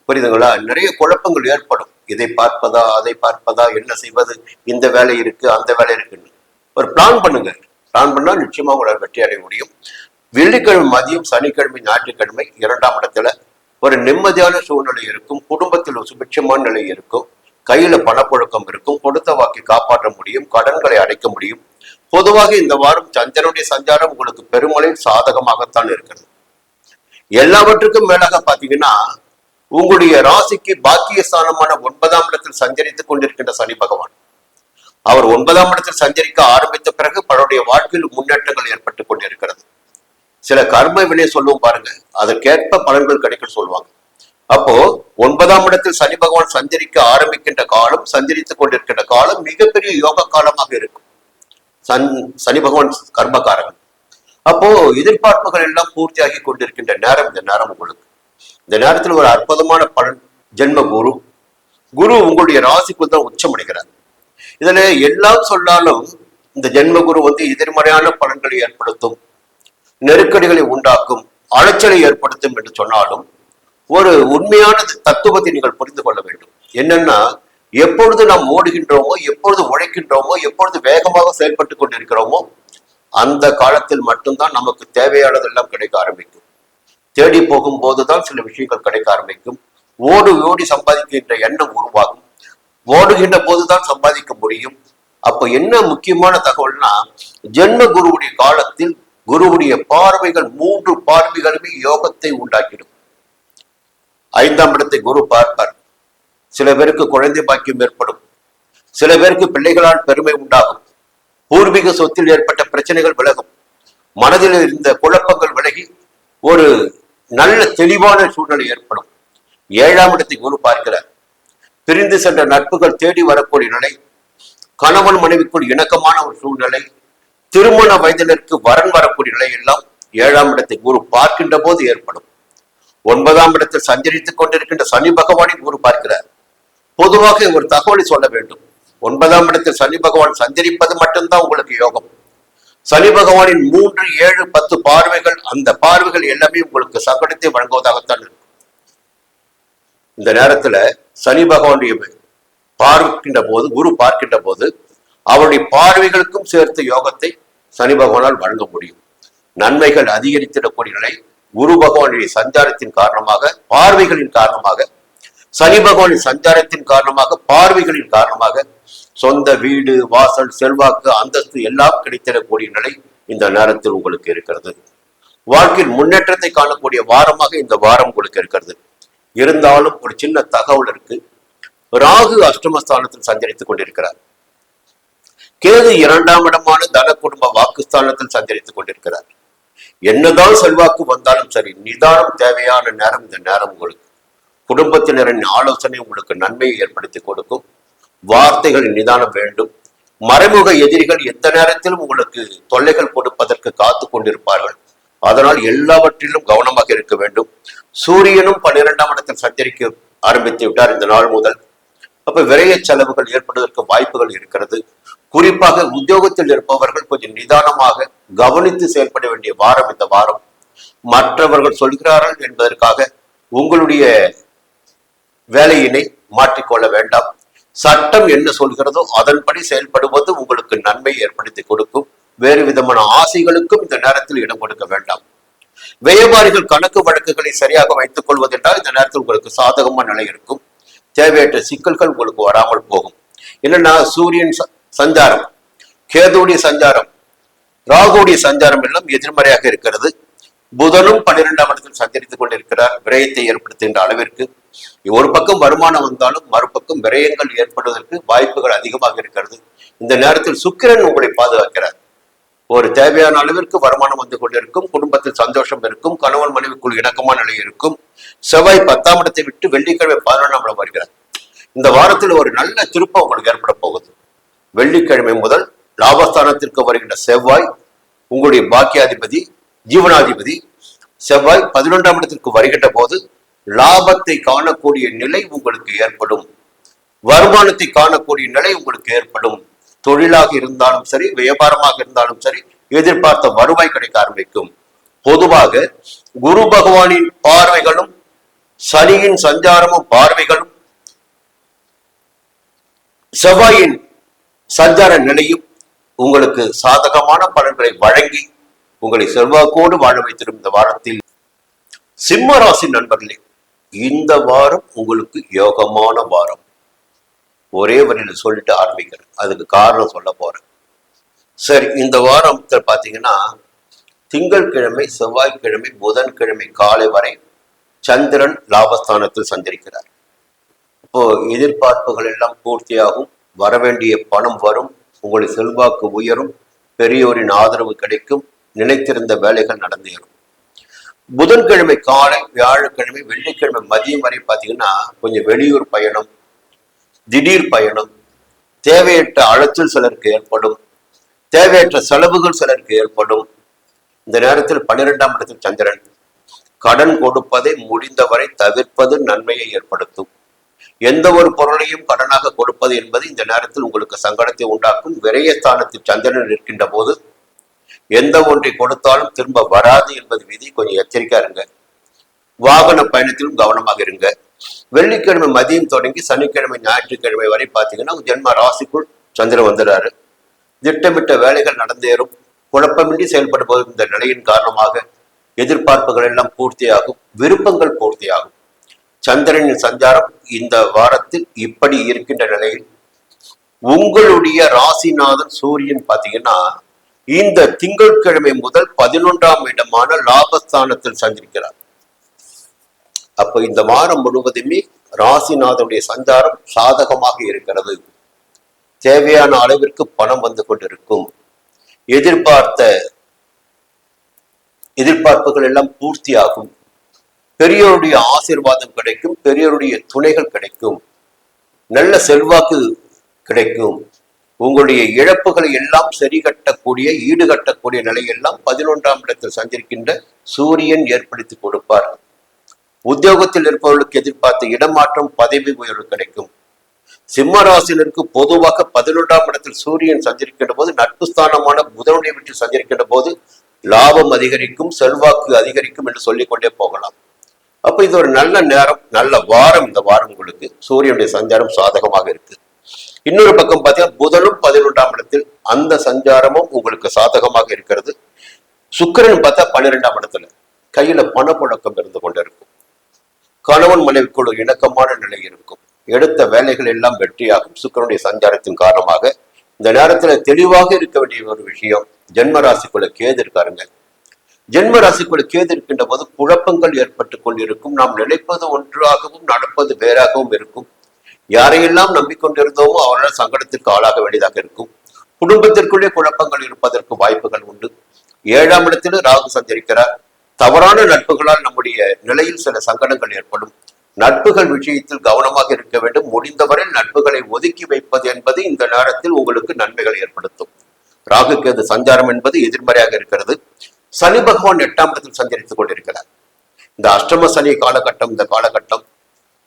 புரியுதுங்களா? நிறைய குழப்பங்கள் ஏற்படும். இதை பார்ப்பதா, அதை பார்ப்பதா, என்ன செய்வது, இந்த வேலை இருக்கு, அந்த வேலை இருக்குன்னு ஒரு பிளான் பண்ணுங்க. பிளான் பண்ணா நிச்சயமா உங்களால் வெற்றி அடைய முடியும். வெள்ளிக்கிழமை மதியம், சனிக்கிழமை, ஞாயிற்றுக்கிழமை 2ஆம் இடத்துல ஒரு நிம்மதியான சூழ்நிலை இருக்கும். குடும்பத்தில் ஒரு சுபிட்சமான நிலை இருக்கும். கையில பணப்புழக்கம் இருக்கும். கொடுத்த வாக்கை காப்பாற்ற முடியும். கடன்களை அடைக்க முடியும். பொதுவாக இந்த வாரம் சந்திரனுடைய சஞ்சாரம் உங்களுக்கு பெருமளவில் சாதகமாகத்தான் இருக்கிறது. எல்லாவற்றுக்கும் மேலாக பாத்தீங்கன்னா, உங்களுடைய ராசிக்கு பாக்கியஸ்தானமான 9ஆம் இடத்தில் சஞ்சரித்துக் கொண்டிருக்கின்ற சனி பகவான், அவர் 9ஆம் இடத்தில் சஞ்சரிக்க ஆரம்பித்த பிறகு பலருடைய வாழ்க்கையில் முன்னேற்றங்கள் ஏற்பட்டுக் கொண்டிருக்கிறது. சில கர்ம வினை சொல்லுவோம் பாருங்க, அதற்கேற்ப பலன்கள் கிடைக்கும் சொல்லுவாங்க. அப்போ 9ஆம் இடத்தில் சனி பகவான் சஞ்சரிக்க ஆரம்பிக்கின்ற காலம், சஞ்சரித்துக் கொண்டிருக்கின்ற காலம் மிகப்பெரிய யோக காலமாக இருக்கும். சனி பகவான் கர்மகாரகன். அப்போ எதிர்பார்ப்புகள் எல்லாம் பூர்த்தியாகி கொண்டிருக்கின்ற நேரம் இந்த நேரம் உங்களுக்கு. இந்த நேரத்தில் ஒரு அற்புதமான பலன். ஜென்ம குரு, குரு உங்களுடைய ராசிக்குள் தான் உச்சமடைகிறார். இதுல எல்லாம் சொன்னாலும் இந்த ஜென்ம குரு எதிர்மறையான பலன்களை ஏற்படுத்தும், நெருக்கடிகளை உண்டாக்கும், அலைச்சலை ஏற்படுத்தும் என்று சொன்னாலும் ஒரு உண்மையான தத்துவத்தை நீங்கள் புரிந்து கொள்ள வேண்டும். என்னன்னா, எப்பொழுது நாம் ஓடுகின்றோமோ, எப்பொழுது உழைக்கின்றோமோ, எப்பொழுது வேகமாக செயல்பட்டு கொண்டிருக்கிறோமோ அந்த காலத்தில் மட்டும்தான் நமக்கு தேவையானதெல்லாம் கிடைக்க ஆரம்பிக்கும். தேடி போகும் போதுதான் சில விஷயங்கள் கிடைக்க ஆரம்பிக்கும். ஓடி ஓடி சம்பாதிக்கின்ற எண்ணம் உருவாகும். ஓடுகின்ற போதுதான் சம்பாதிக்க முடியும். அப்ப என்ன முக்கியமான தகவல்னா, ஜென்ம குருவுடைய காலத்தில் குருவுடைய பார்வைகள் 3 பார்வைகளுமே யோகத்தை உண்டாக்கிடும். 5ஆம் இடத்தை குரு பார்ப்பார். சில பேருக்கு குழந்தை பாக்கியம் ஏற்படும். சில பேருக்கு பிள்ளைகளால் பெருமை உண்டாகும். பூர்வீக சொத்தில் ஏற்பட்ட பிரச்சனைகள் விலகும். மனதில் இருந்த குழப்பங்கள் விலகி ஒரு நல்ல தெளிவான சூழ்நிலை ஏற்படும். 7ஆம் இடத்தை குரு பார்க்கிறார். பிரிந்து சென்ற நட்புகள் தேடி வரக்கூடிய நிலை, கணவன் மனைவிக்குள் இணக்கமான ஒரு சூழ்நிலை, திருமண வயதினருக்கு வரன் வரக்கூடிய நிலை எல்லாம் 7ஆம் இடத்தை குரு பார்க்கின்ற போது ஏற்படும். 9ஆம் இடத்தில் சஞ்சரித்துக் கொண்டிருக்கின்ற சனி பகவானை குரு பார்க்கிறார். பொதுவாக ஒரு தகவலை சொல்ல வேண்டும். 9ஆம் இடத்தில் சனி பகவான் சஞ்சரிப்பது மட்டும்தான் உங்களுக்கு யோகம். சனி பகவானின் 3, 7, 10 பார்வைகள், அந்த பார்வைகள் எல்லாமே உங்களுக்கு சங்கடத்தை வழங்குவதாகத்தான் இருக்கும். இந்த நேரத்துல சனி பகவானுடைய பார்க்கின்ற போது, குரு பார்க்கின்ற போது அவருடைய பார்வைகளுக்கும் சேர்த்து யோகத்தை சனி பகவானால் வழங்க முடியும். நன்மைகள் அதிகரித்திடக்கூடிய நிலை குரு பகவானுடைய சஞ்சாரத்தின் காரணமாக, பார்வைகளின் காரணமாக, சனி பகவானின் சஞ்சாரத்தின் காரணமாக, பார்வைகளின் காரணமாக சொந்த வீடு, வாசல், செல்வாக்கு, அந்தஸ்து எல்லாம் கிடைத்திடக்கூடிய நிலை இந்த நேரத்தில் உங்களுக்கு இருக்கிறது. வாழ்க்கையில் முன்னேற்றத்தை காணக்கூடிய வாரமாக இந்த வாரம் உங்களுக்கு இருக்கிறது. இருந்தாலும் ஒரு சின்ன தகவல் இருக்கு. ராகு அஷ்டமஸ்தானத்தில் சஞ்சரித்துக் கொண்டிருக்கிறார். கேது 2ஆம் இடமான தன குடும்ப வாக்குஸ்தானத்தில் சஞ்சரித்துக் கொண்டிருக்கிறார். என்னதான் செல்வாக்கு வந்தாலும் சரி, நிதானம் தேவையான நேரம் இந்த நேரம் உங்களுக்கு. குடும்பத்தினரின் ஆலோசனை உங்களுக்கு நன்மையை ஏற்படுத்தி கொடுக்கும். வார்த்தைகளின் நிதானம் வேண்டும். மறைமுக எதிரிகள் எந்த நேரத்திலும் உங்களுக்கு தொல்லைகள் கொடுப்பதற்கு காத்து கொண்டிருப்பார்கள். அதனால் எல்லாவற்றிலும் கவனமாக இருக்க வேண்டும். சூரியனும் 12ஆம் இடத்தில் சஞ்சரிக்க ஆரம்பித்து விட்டார் இந்த நாள் முதல். அப்ப விரைய செலவுகள் ஏற்படுவதற்கு வாய்ப்புகள் இருக்கிறது. குறிப்பாக உத்தியோகத்தில் இருப்பவர்கள் கொஞ்சம் நிதானமாக கவனித்து செயல்பட வேண்டிய வாரம் இந்த வாரம். மற்றவர்கள் சொல்கிறார்கள் என்பதற்காக உங்களுடைய வேலையினை மாற்றிக்கொள்ள வேண்டாம். சட்டம் என்ன சொல்கிறதோ அதன்படி செயல்படுவது உங்களுக்கு நன்மை ஏற்படுத்தி கொடுக்கும். வேறு விதமான ஆசைகளுக்கும் இந்த நேரத்தில் இடம் கொடுக்க வேண்டாம். வியாபாரிகள் கணக்கு வழக்குகளை சரியாக வைத்துக் கொள்வதென்றால் இந்த நேரத்தில் உங்களுக்கு சாதகமான நிலை இருக்கும். தேவையற்ற சிக்கல்கள் உங்களுக்கு வராமல் போகும். என்னன்னா சூரியன் சஞ்சாரம், கேதுடைய சஞ்சாரம், ராகுடைய சஞ்சாரம் எல்லாம் எதிர்மறையாக இருக்கிறது. புதனும் 12ஆம் இடத்தில் சஞ்சரித்துக் கொண்டிருக்கிறார். விரயத்தை ஏற்படுத்துகின்ற அளவிற்கு ஒரு பக்கம் வருமானம் வந்தாலும் மறுபக்கம் விரயங்கள் ஏற்படுவதற்கு வாய்ப்புகள் அதிகமாக இருக்கிறது. இந்த நேரத்தில் சுக்கிரன் உங்களை பாதுகாக்கிறார். ஒரு தேவையான அளவிற்கு வருமானம் வந்து கொண்டிருக்கும். குடும்பத்தில் சந்தோஷம் இருக்கும். கணவன் மனைவிக்குள் இணக்கமான நிலை இருக்கும். செவ்வாய் 10ஆம் இடத்தை விட்டு வெள்ளிக்கிழமை 11ஆம் இடம் வருகிறார். இந்த வாரத்தில் ஒரு நல்ல திருப்பம் உங்களுக்கு ஏற்பட போகுது. வெள்ளிக்கிழமை முதல் லாபஸ்தானத்திற்கு வருகின்ற செவ்வாய், உங்களுடைய பாக்கியாதிபதி, ஜீவனாதிபதி செவ்வாய் 11ஆம் இடத்திற்கு வருகின்ற போது லாபத்தை காணக்கூடிய நிலை உங்களுக்கு ஏற்படும். வருமானத்தை காணக்கூடிய நிலை உங்களுக்கு ஏற்படும். தொழிலாக இருந்தாலும் சரி, வியாபாரமாக இருந்தாலும் சரி, எதிர்பார்த்த வருவாய் கிடைக்க ஆரம்பிக்கும். பொதுவாக குரு பகவானின் பார்வைகளும் சனியின் சஞ்சாரமும் பார்வைகளும் செவ்வாயின் சஞ்சார நிலையும் உங்களுக்கு சாதகமான பலன்களை வழங்கி உங்களை செல்வாக்கோடு வாழ வைத்திருக்கும் இந்த வாரத்தில் சிம்ம ராசி நண்பர்களே, இந்த வாரம் உங்களுக்கு யோகமான வாரம். ஒரே வழியில் சொல்லிட்டு ஆரம்பிக்கிறேன். அதுக்கு காரணம் சொல்ல போறேன். சரி, இந்த வாரம் பாத்தீங்கன்னா திங்கட்கிழமை, செவ்வாய்க்கிழமை, புதன்கிழமை காலை வரை சந்திரன் லாபஸ்தானத்தில் சஞ்சரிக்கிறார். இப்போ எதிர்பார்ப்புகள் எல்லாம் பூர்த்தியாகும். வரவேண்டிய பணம் வரும். உங்களுடைய செல்வாக்கு உயரும். பெரியோரின் ஆதரவு கிடைக்கும். நினைத்திருந்த வேலைகள் நடந்தேறும். புதன்கிழமை காலை, வியாழக்கிழமை, வெள்ளிக்கிழமை மதியம் வரை பார்த்தீங்கன்னா கொஞ்சம் வெளியூர் பயணம், திடீர் பயணம், தேவையற்ற அலைச்சல் சிலருக்கு ஏற்படும். தேவையற்ற செலவுகள் சிலருக்கு ஏற்படும். இந்த நேரத்தில் 12ஆம் இடத்தில் சந்திரன் கடன் கொடுப்பதை முடிந்தவரை தவிர்ப்பது நன்மையை ஏற்படுத்தும். எந்த ஒரு பொருளையும் கடனாக கொடுப்பது என்பது இந்த நேரத்தில் உங்களுக்கு சங்கடத்தை உண்டாக்கும். விரயஸ்தானத்தில் சந்திரன் இருக்கின்ற போது எந்த ஒன்றை கொடுத்தாலும் திரும்ப வராது என்பது விதி. கொஞ்சம் எச்சரிக்கா இருங்க. வாகன பயணத்திலும் கவனமாக இருங்க. வெள்ளிக்கிழமை மதியம் தொடங்கி சனிக்கிழமை, ஞாயிற்றுக்கிழமை வரை பார்த்தீங்கன்னா ஜென்ம ராசிக்குள் சந்திரன் வந்துடுறாரு. திட்டமிட்ட வேலைகள் நடந்தேறும். குழப்பமின்றி செயல்படுவது இந்த நிலையின் காரணமாக எதிர்பார்ப்புகள் எல்லாம் பூர்த்தியாகும். விருப்பங்கள் பூர்த்தியாகும். சந்திரனின் சஞ்சாரம் இந்த வாரத்தில் இப்படி இருக்கின்ற நிலையில் உங்களுடைய ராசிநாதன் சூரியன் பார்த்தீங்கன்னா இந்த திங்கட்கிழமை முதல் 11ஆம் இடமான லாபஸ்தானத்தில் சஞ்சரிக்கிறார். அப்ப இந்த வாரம் முழுவதுமே ராசிநாதனுடைய சஞ்சாரம் சாதகமாக இருக்கிறது. தேவையான அளவிற்கு பணம் வந்து கொண்டிருக்கும். எதிர்பார்ப்புகள் எல்லாம் பூர்த்தியாகும். பெரியோருடைய ஆசீர்வாதம் கிடைக்கும். பெரியோருடைய துணைகள் கிடைக்கும். நல்ல செல்வாக்கு கிடைக்கும். உங்களுடைய இழப்புகளை எல்லாம் சரி கட்டக்கூடிய, ஈடுகட்டக்கூடிய நிலையெல்லாம் 11ஆம் இடத்தில் சஞ்சரிக்கின்ற சூரியன் ஏற்படுத்தி கொடுப்பார். உத்தியோகத்தில் இருப்பவர்களுக்கு எதிர்பார்த்த இடமாற்றம், பதவி உயர்வு கிடைக்கும். சிம்ம ராசினருக்கு பொதுவாக 11ஆம் இடத்தில் சூரியன் சஞ்சரிக்கின்ற போது, நட்பு ஸ்தானமான புதனுடைய வீட்டில் சஞ்சரிக்கின்ற போது லாபம் அதிகரிக்கும், செல்வாக்கு அதிகரிக்கும் என்று சொல்லிக்கொண்டே போகலாம். அப்ப இது ஒரு நல்ல நேரம், நல்ல வாரம். இந்த வாரம் உங்களுக்கு சூரியனுடைய சஞ்சாரம் சாதகமாக இருக்கு. இன்னொரு பக்கம் பார்த்தீங்கன்னா புதனும் 11ஆம் இடத்தில், அந்த சஞ்சாரமும் உங்களுக்கு சாதகமாக இருக்கிறது. சுக்கிரன் பார்த்தா 12ஆம் இடத்துல கையில பணப்புழக்கம் இருந்து கொண்டிருக்கும். கணவன் மனைவிக்குள்ள இணக்கமான நிலை இருக்கும். எடுத்த வேலைகள் எல்லாம் வெற்றியாகும். சுக்கிரனுடைய சஞ்சாரத்தின் காரணமாக இந்த நேரத்துல தெளிவாக இருக்க வேண்டிய ஒரு விஷயம், ஜென்ம ராசிக்குள்ள கேது இருக்காருங்க. ஜென்ம ராசிக்குள்ள கேது இருக்கின்ற போது குழப்பங்கள் ஏற்பட்டு கொண்டிருக்கும். நாம் நினைப்பது ஒன்றாகவும் நடப்பது வேறாகவும் இருக்கும். யாரையெல்லாம் நம்பிக்கொண்டிருந்தோமோ அவர்களால் சங்கடத்திற்கு ஆளாக வேண்டியதாக இருக்கும். குடும்பத்திற்குள்ளே குழப்பங்கள் இருப்பதற்கு வாய்ப்புகள் உண்டு. 7ஆம் இடத்தில் ராகு சஞ்சரிக்கிறார். தவறான நட்புகளால் நம்முடைய நிலையில் சில சங்கடங்கள் ஏற்படும். நட்புகள் விஷயத்தில் கவனமாக இருக்க வேண்டும். முடிந்தவரை நட்புகளை ஒதுக்கி வைப்பது என்பது இந்த நேரத்தில் உங்களுக்கு நன்மைகளை ஏற்படுத்தும். ராகு கேது சஞ்சாரம் என்பது எதிர்மறையாக இருக்கிறது. சனி பகவான் 8ஆம் இடத்தில் சஞ்சரித்துக் கொண்டிருக்கிறார். இந்த அஷ்டம சனி காலகட்டம், இந்த காலகட்டம்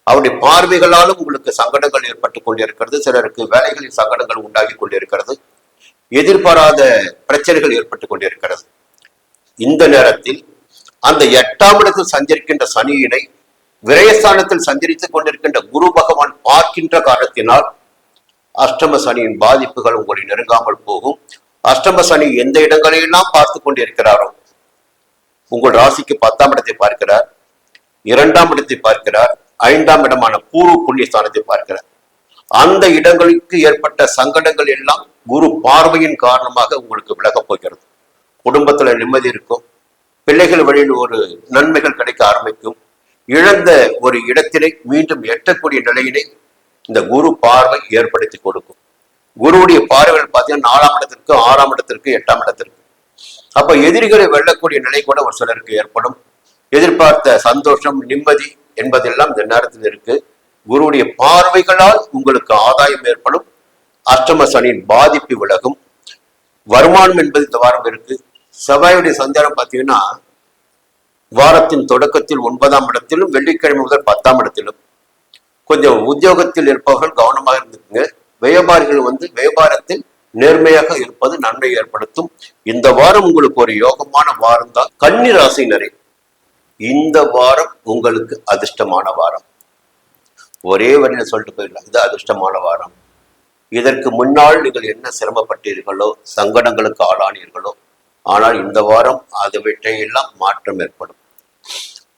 அவருடைய பார்வைகளாலும் உங்களுக்கு சங்கடங்கள் ஏற்பட்டுக் கொண்டிருக்கிறது. சிலருக்கு வேலைகளில் சங்கடங்கள் உண்டாகி கொண்டிருக்கிறது. எதிர்பாராத பிரச்சனைகள் ஏற்பட்டுக் கொண்டிருக்கிறது. இந்த நேரத்தில் அந்த 8ஆம் இடத்தில் சஞ்சரிக்கின்ற சனியினை விரயஸ்தானத்தில் சஞ்சரித்துக் கொண்டிருக்கின்ற குரு பகவான் பார்க்கின்ற காரணத்தினால் அஷ்டம சனியின் பாதிப்புகள் உங்களை நெருங்காமல் போகும். அஷ்டம சனி எந்த இடங்களையெல்லாம் பார்த்து கொண்டிருக்கிறாரோ உங்கள் ராசிக்கு 10ஆம் இடத்தை பார்க்கிறார், 2ஆம் இடத்தை பார்க்கிறார், 5ஆம் இடமான பூர்வ புண்ணிய ஸ்தானத்தை பார்க்கிறார். அந்த இடங்களுக்கு ஏற்பட்ட சங்கடங்கள் எல்லாம் குரு பார்வையின் காரணமாக உங்களுக்கு விலகப் போகிறது. குடும்பத்துல நிம்மதி இருக்கும், பிள்ளைகள் வழியில் ஒரு நன்மைகள் கிடைக்க ஆரம்பிக்கும், இழந்த ஒரு இடத்தினை மீண்டும் எட்டக்கூடிய நிலையினை இந்த குரு பார்வை ஏற்படுத்தி கொடுக்கும். குருவுடைய பார்வைகள் பார்த்தீங்கன்னா 4ஆம் இடத்திற்கு, 6ஆம் இடத்திற்கு, 8ஆம் இடத்திற்கு. அப்ப எதிரிகளை வெல்லக்கூடிய நிலை கூட ஒரு சிலருக்கு ஏற்படும். எதிர்பார்த்த சந்தோஷம், நிம்மதி என்பதெல்லாம் இந்த நேரத்தில் இருக்கு. குருவுடைய பார்வைகளால் உங்களுக்கு ஆதாயம் ஏற்படும். அஷ்டம சனியின் பாதிப்பு விலகும். வருமானம் என்பது இந்த வாரம் இருக்கு. செவ்வாயுடைய சஞ்சாரம் பார்த்தீங்கன்னா வாரத்தின் தொடக்கத்தில் 9ஆம் இடத்திலும், வெள்ளிக்கிழமை முதல் 10ஆம் இடத்திலும். கொஞ்சம் உத்தியோகத்தில் இருப்பவர்கள் கவனமாக இருந்துக்குங்க. வியாபாரிகள் வியாபாரத்தில் நேர்மையாக இருப்பது நன்மை ஏற்படுத்தும். இந்த வாரம் உங்களுக்கு ஒரு யோகமான வாரம் தான். கன்னி ராசினரே, இந்த வாரம் உங்களுக்கு அதிர்ஷ்டமான வாரம். ஒரே வழியில சொல்லிட்டு போயிடலாம், இது அதிர்ஷ்டமான வாரம். இதற்கு முன்னால் நீங்கள் என்ன சிரமப்பட்டீர்களோ, சங்கடங்களுக்கு ஆளானீர்களோ, ஆனால் இந்த வாரம் அதை விட்டையெல்லாம் மாற்றம் ஏற்படும்.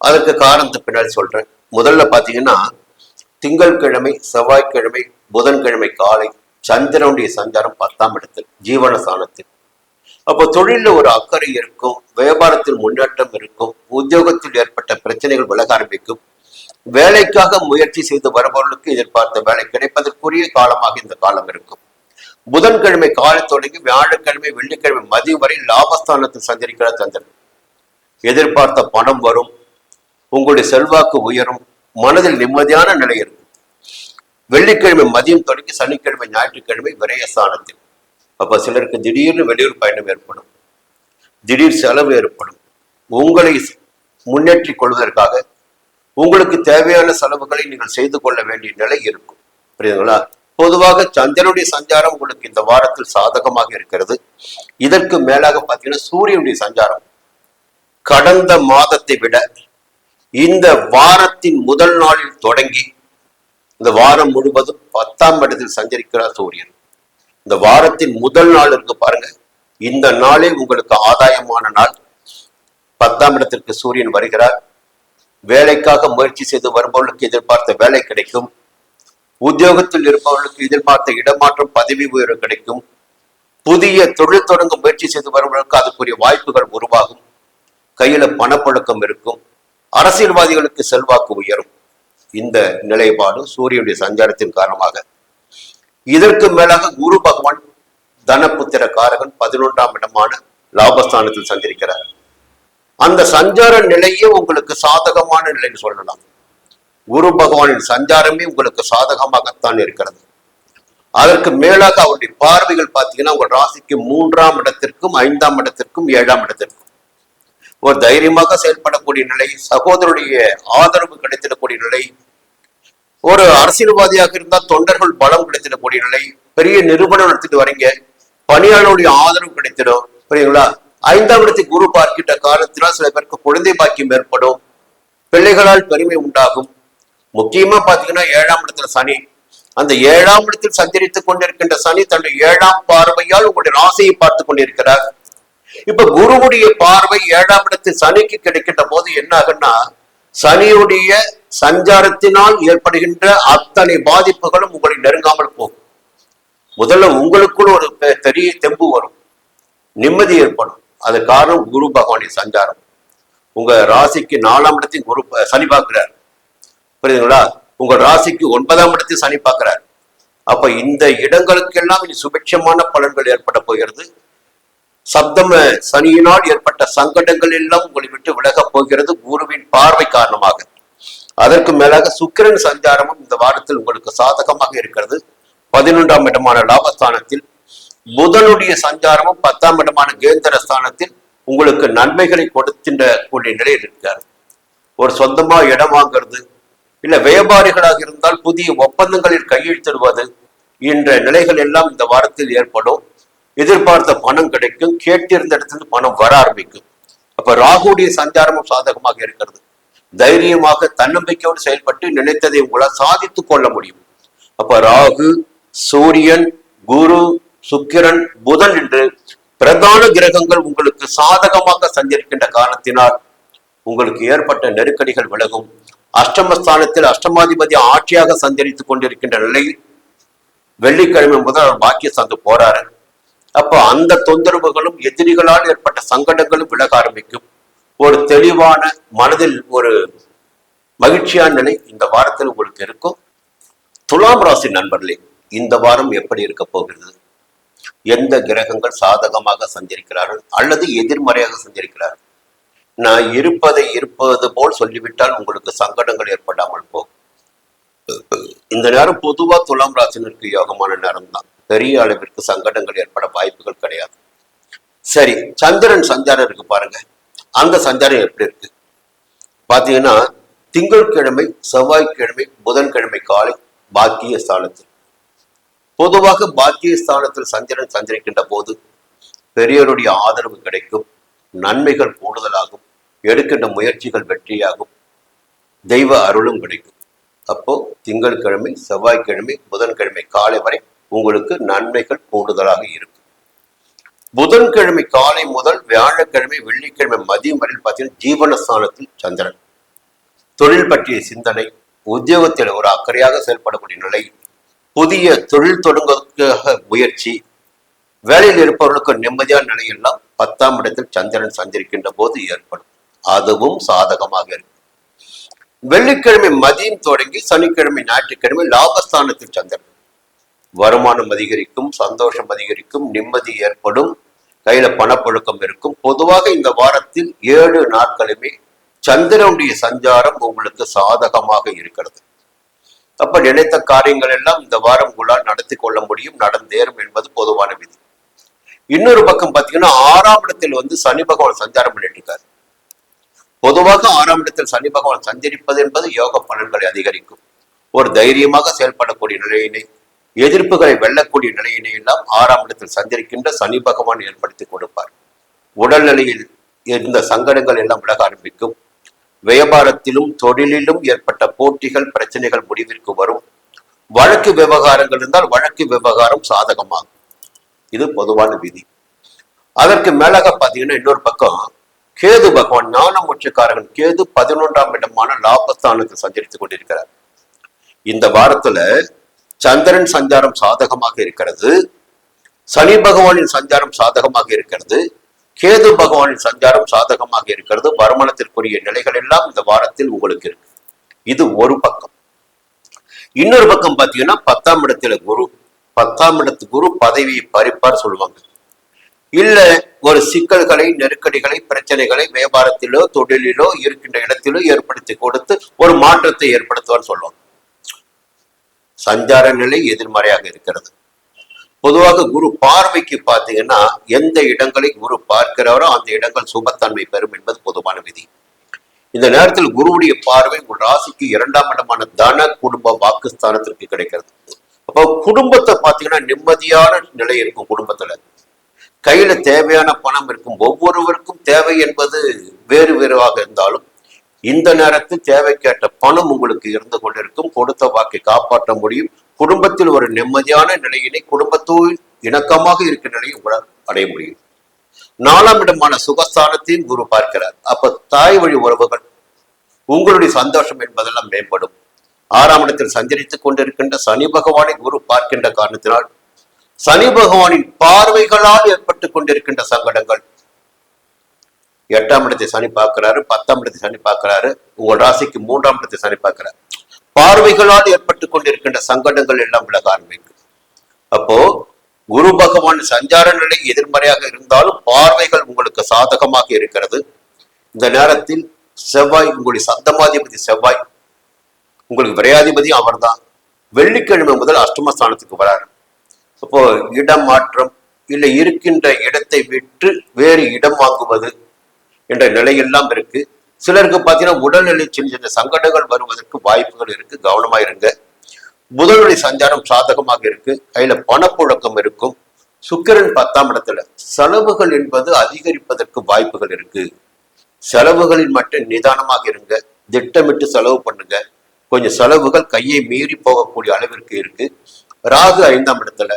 அதுக்கு காரணத்தை பின்னாடி சொல்றேன். முதல்ல பாத்தீங்கன்னா திங்கட்கிழமை, செவ்வாய்க்கிழமை, புதன்கிழமை காலை சந்திரனுடைய சஞ்சாரம் 10ஆம் இடத்தில், ஜீவனஸ்தானத்தில். அப்போ தொழிலில் ஒரு அக்கறை இருக்கும், வியாபாரத்தில் முன்னேற்றம் இருக்கும், உத்தியோகத்தில் ஏற்பட்ட பிரச்சனைகள் விலக ஆரம்பிக்கும். வேலைக்காக முயற்சி செய்து வருபவர்களுக்கு எதிர்பார்த்த வேலை கிடைப்பதற்குரிய காலமாக இந்த காலம் இருக்கும். புதன்கிழமை காலை தொடங்கி வியாழக்கிழமை, வெள்ளிக்கிழமை மதியம் வரை லாபஸ்தானத்தில் சஞ்சரிக்கிற சந்திரன். எதிர்பார்த்த பணம் வரும், உங்களுடைய செல்வாக்கு உயரும், மனதில் நிம்மதியான நிலை இருக்கும். வெள்ளிக்கிழமை மதியம் தொடங்கி சனிக்கிழமை, ஞாயிற்றுக்கிழமை விரயஸ்தானத்தில். அப்ப சிலருக்கு திடீர்னு வெளியூர் பயணம் ஏற்படும், திடீர் செலவு ஏற்படும். உங்களை முன்னேற்றிக் கொள்வதற்காக உங்களுக்கு தேவையான செலவுகளை நீங்கள் செய்து கொள்ள வேண்டிய நிலை இருக்கும். புரியுதுங்களா? பொதுவாக சந்திரனுடைய சஞ்சாரம் உங்களுக்கு இந்த வாரத்தில் சாதகமாக இருக்கிறது. இதற்கு மேலாக பார்த்தீங்கன்னா சூரியனுடைய சஞ்சாரம் கடந்த மாதத்தை விட இந்த வாரத்தின் முதல் நாளில் தொடங்கி இந்த வாரம் முழுவதும் 10ஆம் இடத்தில் சஞ்சரிக்கிறார் சூரியன். இந்த வாரத்தின் முதல் நாள் இருக்கு பாருங்க, இந்த நாளே உங்களுக்கு ஆதாயமான நாள். 10ஆம் இடத்திற்கு சூரியன் வருகிறார். வேலைக்காக முயற்சி செய்து வருபவர்களுக்கு எதிர்பார்த்த வேலை கிடைக்கும். உத்தியோகத்தில் இருப்பவர்களுக்கு எதிர்பார்த்த இடமாற்றம், பதவி உயர்வு கிடைக்கும். புதிய தொழில் தொடங்க முயற்சி செய்து வருபவர்களுக்கு அதுக்குரிய வாய்ப்புகள் உருவாகும். கையில பணப்புழக்கம் இருக்கும். அரசியல்வாதிகளுக்கு செல்வாக்கு உயரும். இந்த நிலைப்பாடு சூரியனுடைய சஞ்சாரத்தின் காரணமாக. இதற்கு மேலாக குரு பகவான் தனபுத்திர காரகன் 11ஆம் இடமான லாபஸ்தானத்தில் சஞ்சரிக்கிறார். அந்த சஞ்சார நிலையே உங்களுக்கு சாதகமான நிலைன்னு சொல்லலாம். குரு பகவானின் சஞ்சாரமே உங்களுக்கு சாதகமாகத்தான் இருக்கிறது. அதற்கு மேலாக அவருடைய பார்வைகள் பார்த்தீங்கன்னா உங்கள் ராசிக்கு 3ஆம் இடத்திற்கும், 5ஆம் இடத்திற்கும், 7ஆம் இடத்திற்கும் ஒரு தைரியமாக செயல்படக்கூடிய நிலை, சகோதரருடைய ஆதரவு கிடைத்திடக்கூடிய நிலை, ஒரு அரசியல்வாதியாக இருந்தால் தொண்டர்கள் பலம் கிடைத்திடக்கூடிய நிலை, பெரிய நிறுவனம் நடத்திட்டு வரீங்க, பணியாளருடைய ஆதரவு கிடைத்திடும். புரியுங்களா? 5ஆம் இடத்தை குரு பார்க்கின்ற காலத்தினால் சில பேருக்கு குழந்தை பாக்கியம் ஏற்படும், பிள்ளைகளால் பெருமை உண்டாகும். முக்கியமா பாத்தீங்கன்னா 7ஆம் இடத்துல சனி, அந்த 7ஆம் இடத்தில் சஞ்சரித்துக் கொண்டிருக்கின்ற சனி தன்னுடைய 7ஆம் பார்வையால் உங்களுடைய ராசியை பார்த்து கொண்டிருக்கிறார். இப்ப குருவுடைய பார்வை 7ஆம் இடத்தில் சனிக்கு கிடைக்கின்ற போது என்ன ஆகுன்னா, சனியுடைய சஞ்சாரத்தினால் ஏற்படுகின்ற அத்தனை பாதிப்புகளும் உங்களை நெருங்காமல் போகும். முதல்ல உங்களுக்குள்ள ஒரு பெரிய தெம்பு வரும், நிம்மதி ஏற்படும். அது காரணம் குரு பகவானின் சஞ்சாரம். உங்க ராசிக்கு 4ஆம் இடத்தையும் குரு சனி பார்க்கிறார். புரியுதுங்களா? உங்க ராசிக்கு 9ஆம் இடத்தையும் சனி பார்க்கிறார். அப்ப இந்த இடங்களுக்கெல்லாம் இனி சுபிட்சமான பலன்கள் ஏற்பட போகிறது. சப்தம சனியினால் ஏற்பட்ட சங்கடங்கள் எல்லாம் உங்களை விட்டு விலகப் போகிறது குருவின் பார்வை காரணமாக. அதற்கு மேலாக சுக்கிரன் சஞ்சாரமும் இந்த வாரத்தில் உங்களுக்கு சாதகமாக இருக்கிறது. 11ஆம் இடமான லாபஸ்தானத்தில் புதனுடைய சஞ்சாரமும் 10ஆம் இடமான கேந்திர ஸ்தானத்தில் உங்களுக்கு நன்மைகளை கொடுக்கின்ற கூடிய நிலையில் இருக்கிறார். ஒரு சொந்தமா இடம் வாங்கிறது, இல்ல வியாபாரிகளாக இருந்தால் புதிய ஒப்பந்தங்களில் கையெழுத்திடுவது என்ற நிலைகள் எல்லாம் இந்த வாரத்தில் ஏற்படும். எதிர்பார்த்த பணம் கிடைக்கும், கேட்டிருந்த இடத்துல பணம் வர ஆரம்பிக்கும். அப்ப ராகுடைய சஞ்சாரமும் சாதகமாக இருக்கிறது. தைரியமாக தன்னம்பிக்கையோடு செயல்பட்டு நினைத்ததை உங்களால் சாதித்துக் கொள்ள முடியும். அப்ப ராகு, சூரியன், குரு, சுக்கிரன், புதன் என்று பிரதான கிரகங்கள் உங்களுக்கு சாதகமாக சஞ்சரிக்கின்ற காரணத்தினால் உங்களுக்கு ஏற்பட்ட நெருக்கடிகள் விலகும். அஷ்டமஸ்தானத்தில் அஷ்டமாதிபதி ஆட்சியாக சஞ்சரித்துக் கொண்டிருக்கின்ற நிலையில் வெள்ளிக்கிழமை முதல் அவர் பாக்கியஸ்தானத்து போறாரு. அப்போ அந்த தொந்தரவுகளும் எதிரிகளால் ஏற்பட்ட சங்கடங்களும் விலக ஆரம்பிக்கும். ஒரு தெளிவான மனதில் ஒரு மகிழ்ச்சியான நிலை இந்த வாரத்தில் உங்களுக்கு இருக்கும். துலாம் ராசி நண்பர்களே, இந்த வாரம் எப்படி இருக்க போகிறது? எந்த கிரகங்கள் சாதகமாக சஞ்சரிக்கிறார்கள் அல்லது எதிர்மறையாக சஞ்சரிக்கிறார்கள்? நான் இருப்பது போல் சொல்லிவிட்டால் உங்களுக்கு சங்கடங்கள் ஏற்படாமல் போகும். இந்த நேரம் பொதுவா துலாம் ராசினருக்கு யோகமான நேரம் தான். பெரிய அளவிற்கு சங்கடங்கள் ஏற்பட வாய்ப்புகள் கிடையாது. சரி, சந்திரன் சஞ்சாரம் இருக்கு பாருங்க. அந்த சஞ்சாரம் எப்படி இருக்கு பாத்தீங்கன்னா, திங்கட்கிழமை, செவ்வாய்க்கிழமை, புதன்கிழமை காலை பாக்கிய ஸ்தானத்தில். பொதுவாக பாக்கிய ஸ்தானத்தில் சந்திரன் சஞ்சரிக்கின்ற போது பெரியவருடைய ஆதரவு கிடைக்கும், நன்மைகள் கூடுதலாகும், எடுக்கின்ற முயற்சிகள் வெற்றியாகும், தெய்வ அருளும் கிடைக்கும். அப்போ திங்கட்கிழமை, செவ்வாய்க்கிழமை, புதன்கிழமை காலை வரை உங்களுக்கு நன்மைகள் கூடுதலாக இருக்கும். புதன்கிழமை காலை முதல் வியாழக்கிழமை, வெள்ளிக்கிழமை மதியம் வரையில் பார்த்தீங்கன்னா ஜீவனஸ்தானத்தில் சந்திரன். தொழில் பற்றிய சிந்தனை, உத்தியோகத்தில் ஒரு அக்கறையாக செயல்படக்கூடிய நிலை, புதிய தொழில் தொடங்க முயற்சி, வேலையில் இருப்பவர்களுக்கு நிம்மதியான நிலையெல்லாம் 10ஆம் இடத்தில் சந்திரன் சஞ்சரிக்கின்ற போது ஏற்படும். அதுவும் சாதகமாக இருக்கும். வெள்ளிக்கிழமை மதியம் தொடங்கி சனிக்கிழமை, ஞாயிற்றுக்கிழமை லாபஸ்தானத்தில் சந்திரன். வருமானம் அதிகரிக்கும், சந்தோஷம் அதிகரிக்கும், நிம்மதி ஏற்படும், கையில பணப்புழக்கம் இருக்கும். பொதுவாக இந்த வாரத்தில் 7 நாட்களுமே சந்திரனுடைய சஞ்சாரம் உங்களுக்கு சாதகமாக இருக்கிறது. அப்ப நினைத்த காரியங்கள் எல்லாம் இந்த வாரம் உங்களால் நடத்தி கொள்ள முடியும், நடந்தேறும் என்பது பொதுவான விதி. இன்னொரு பக்கம் பாத்தீங்கன்னா 6ஆம் இடத்தில் சனி பகவான் சஞ்சாரம் பண்ணிட்டு இருக்காரு. பொதுவாக 6ஆம் இடத்தில் சனி பகவான் சஞ்சரிப்பது என்பது யோக பலன்களை அதிகரிக்கும். ஒரு தைரியமாக செயல்படக்கூடிய நிலையினை, எதிர்ப்புகளை வெல்லக்கூடிய நிலையினை எல்லாம் 6ஆம் இடத்தில் சஞ்சரிக்கின்ற சனி பகவான் ஏற்படுத்தி கொடுப்பார். உடல்நிலையில் இருந்த சங்கடங்கள் எல்லாம் விலக ஆரம்பிக்கும். வியாபாரத்திலும் தொழிலிலும் ஏற்பட்ட போட்டிகள், பிரச்சனைகள் முடிவிற்கு வரும். வழக்கு விவகாரங்கள் இருந்தால் வழக்கு விவகாரம் சாதகமாகும். இது பொதுவான விதி. அதற்கு மேலாக பாத்தீங்கன்னா இன்னொரு பக்கம் கேது பகவான், ஞானமுற்றக்காரகன் கேது 11ஆம் இடமான லாபஸ்தானத்தில் சஞ்சரித்துக் கொண்டிருக்கிறார். இந்த வாரத்துல சந்திரன் சஞ்சாரம் சாதகமாக இருக்கிறது, சனி பகவானின் சஞ்சாரம் சாதகமாக இருக்கிறது, கேது பகவானின் சஞ்சாரம் சாதகமாக இருக்கிறது. வருமானத்திற்குரிய நிலைகள் எல்லாம் இந்த வாரத்தில் உங்களுக்கு இருக்கு. இது ஒரு பக்கம். இன்னொரு பக்கம் பாத்தீங்கன்னா 10ஆம் இடத்துல குரு. 10ஆம் இடத்து குரு பதவியை பறிப்பார் சொல்லுவாங்க. இல்ல ஒரு சிக்கல்களை, நெருக்கடிகளை, பிரச்சனைகளை வியாபாரத்திலோ தொழிலிலோ இருக்கின்ற இடத்திலோ ஏற்படுத்தி கொடுத்து ஒரு மாற்றத்தை ஏற்படுத்துவார் சொல்லுவாங்க. சஞ்சார நிலை எதிர்மறையாக இருக்கிறது. பொதுவாக குரு பார்வைக்கு பார்த்தீங்கன்னா எந்த இடங்களை குரு பார்க்கிறாரோ அந்த இடங்கள் சுபத்தன்மை பெறும் என்பது பொதுவான விதி. இந்த நேரத்தில் குருவுடைய பார்வை உங்கள் ராசிக்கு 2ஆம் இடமான தன குடும்ப வாக்குஸ்தானத்திற்கு கிடைக்கிறது. அப்போ குடும்பத்தை பார்த்தீங்கன்னா நிம்மதியான நிலை இருக்கும். குடும்பத்துல கையில தேவையான பணம் இருக்கும். ஒவ்வொருவருக்கும் தேவை என்பது வேறு வேறுவாக இருந்தாலும் இந்த நேரத்தில் தேவைக்கேற்ற பணம் உங்களுக்கு இருந்து கொண்டிருக்கும். கொடுத்த வாக்கை காப்பாற்ற முடியும். குடும்பத்தில் ஒரு நிம்மதியான நிலையினை, குடும்பத்தோடு இணக்கமாக இருக்கிற நிலையை உங்களால் அடைய முடியும். 4ஆம் இடமான சுகஸ்தானத்தையும் குரு பார்க்கிறார். அப்ப தாய் வழி உறவுகள், உங்களுடைய சந்தோஷம் என்பதெல்லாம் மேம்படும். 6ஆம் இடத்தில் சஞ்சரித்துக் கொண்டிருக்கின்ற சனி பகவானை குரு பார்க்கின்ற காரணத்தினால் சனி பகவானின் பார்வைகளால் ஏற்பட்டுக் கொண்டிருக்கின்ற சங்கடங்கள், 8ஆம் இடத்தை சனி பார்க்கிறாரு, 10ஆம் இடத்தை சனி பார்க்கிறாரு, உங்கள் ராசிக்கு 3ஆம் இடத்தை சனி பார்க்கிறார். பார்வைகளால் ஏற்பட்டுக் கொண்டிருக்கின்ற சங்கடங்கள் எல்லாம் விலக ஆரம்பிக்கும். அப்போ குரு பகவான் சஞ்சார நிலை எதிர்மறையாக இருந்தாலும் பார்வைகள் உங்களுக்கு சாதகமாக இருக்கிறது. இந்த நேரத்தில் செவ்வாய், உங்களுடைய சப்தமாதிபதி செவ்வாய், உங்களுக்கு விரையாதிபதி அவர் தான். வெள்ளிக்கிழமை முதல் அஷ்டமஸ்தானத்துக்கு வராரு. அப்போ இடம் மாற்றம், இல்லை இருக்கின்ற இடத்தை விட்டு வேறு இடம் வாங்குவது என்ற நிலையெல்லாம் இருக்கு. சிலருக்கு பார்த்தீங்கன்னா உடல்நிலை சின்ன சின்ன சங்கடங்கள் வருவதற்கு வாய்ப்புகள் இருக்கு. கவனமா இருங்க. புதனுடைய சஞ்சாரம் சாதகமாக இருக்கு. கையில பணப்புழக்கம் இருக்கும். சுக்கிரன் 10ஆம் இடத்துல. செலவுகள் என்பது அதிகரிப்பதற்கு வாய்ப்புகள் இருக்கு. செலவுகளில் மட்டும் நிதானமாக இருங்க. திட்டமிட்டு செலவு பண்ணுங்க. கொஞ்சம் செலவுகள் கையை மீறி போகக்கூடிய அளவிற்கு இருக்கு. ராகு 5ஆம் இடத்துல.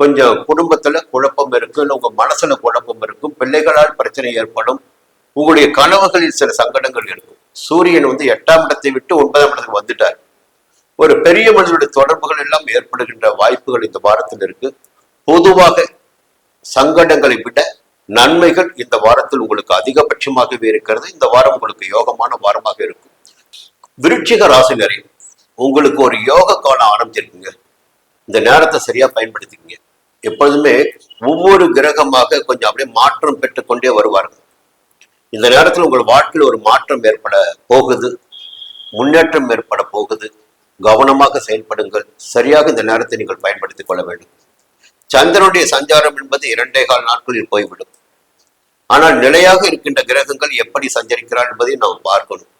கொஞ்சம் குடும்பத்துல குழப்பம் இருக்கு. இல்லை உங்க மனசுல குழப்பம் இருக்கும், பிள்ளைகளால் பிரச்சனை ஏற்படும், உங்களுடைய கனவுகளில் சில சங்கடங்கள் இருக்கும். சூரியன் 8ஆம் இடத்தை விட்டு 9ஆம் இடத்துக்கு வந்துட்டார். ஒரு பெரிய மனிதனுடைய தொடர்புகள் எல்லாம் ஏற்படுகின்ற வாய்ப்புகள் இந்த வாரத்தில் இருக்கு. பொதுவாக சங்கடங்களை விட நன்மைகள் இந்த வாரத்தில் உங்களுக்கு அதிகபட்சமாகவே இருக்கிறது. இந்த வாரம் உங்களுக்கு யோகமான வாரமாக இருக்கும். விருச்சிக ராசினரே, உங்களுக்கு ஒரு யோக காலம் ஆரம்பிச்சிருக்குங்க. இந்த நேரத்தை சரியா பயன்படுத்திக்கங்க. எப்பொழுதுமே ஒவ்வொரு கிரகமாக கொஞ்சம் அப்படியே மாற்றம் பெற்றுக்கொண்டே வருவார்கள். இந்த நேரத்தில் உங்கள் வாழ்க்கையில் ஒரு மாற்றம் ஏற்பட போகுது, முன்னேற்றம் ஏற்பட போகுது. கவனமாக செயல்படுங்கள். சரியாக இந்த நேரத்தை நீங்கள் பயன்படுத்திக் கொள்ள வேண்டும். சந்திரனுடைய சஞ்சாரம் என்பது 2.25 நாட்களில் போய்விடும். ஆனால் நிலையாக இருக்கின்ற கிரகங்கள் எப்படி சஞ்சரிக்கிறார் என்பதை நாம் பார்க்கணும்.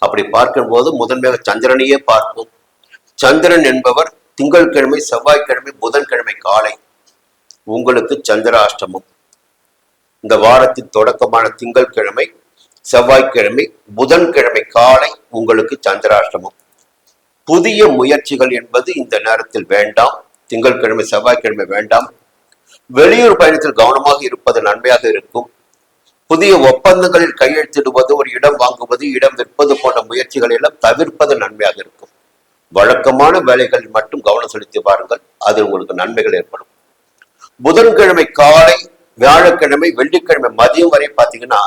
அப்படி பார்க்கும்போது முதன்மையாக சந்திரனையே பார்ப்போம். சந்திரன் என்பவர் திங்கட்கிழமை, செவ்வாய்க்கிழமை, புதன்கிழமை காலை உங்களுக்கு சந்திராஷ்டமம். இந்த வாரத்தின் தொடக்கமான திங்கட்கிழமை, செவ்வாய்க்கிழமை, புதன்கிழமை காலை உங்களுக்கு சந்திராஷ்டமம். புதிய முயற்சிகள் என்பது இந்த நேரத்தில் வேண்டாம். திங்கட்கிழமை, செவ்வாய்க்கிழமை வேண்டாம். வெளியூர் பயணத்தில் கவனமாக இருப்பது நன்மையாக இருக்கும். புதிய ஒப்பந்தங்களில் கையெழுத்திடுவது, ஒரு இடம் வாங்குவது, இடம் விற்பது போன்ற முயற்சிகளை எல்லாம் தவிர்ப்பது நன்மையாக இருக்கும். வழக்கமான வேலைகளில் மட்டும் கவனம் செலுத்தி பாருங்கள், அது உங்களுக்கு நன்மைகள் ஏற்படும். புதன்கிழமை காலை, வியாழக்கிழமை, வெள்ளிக்கிழமை மதியம் வரை பார்த்தீங்கன்னா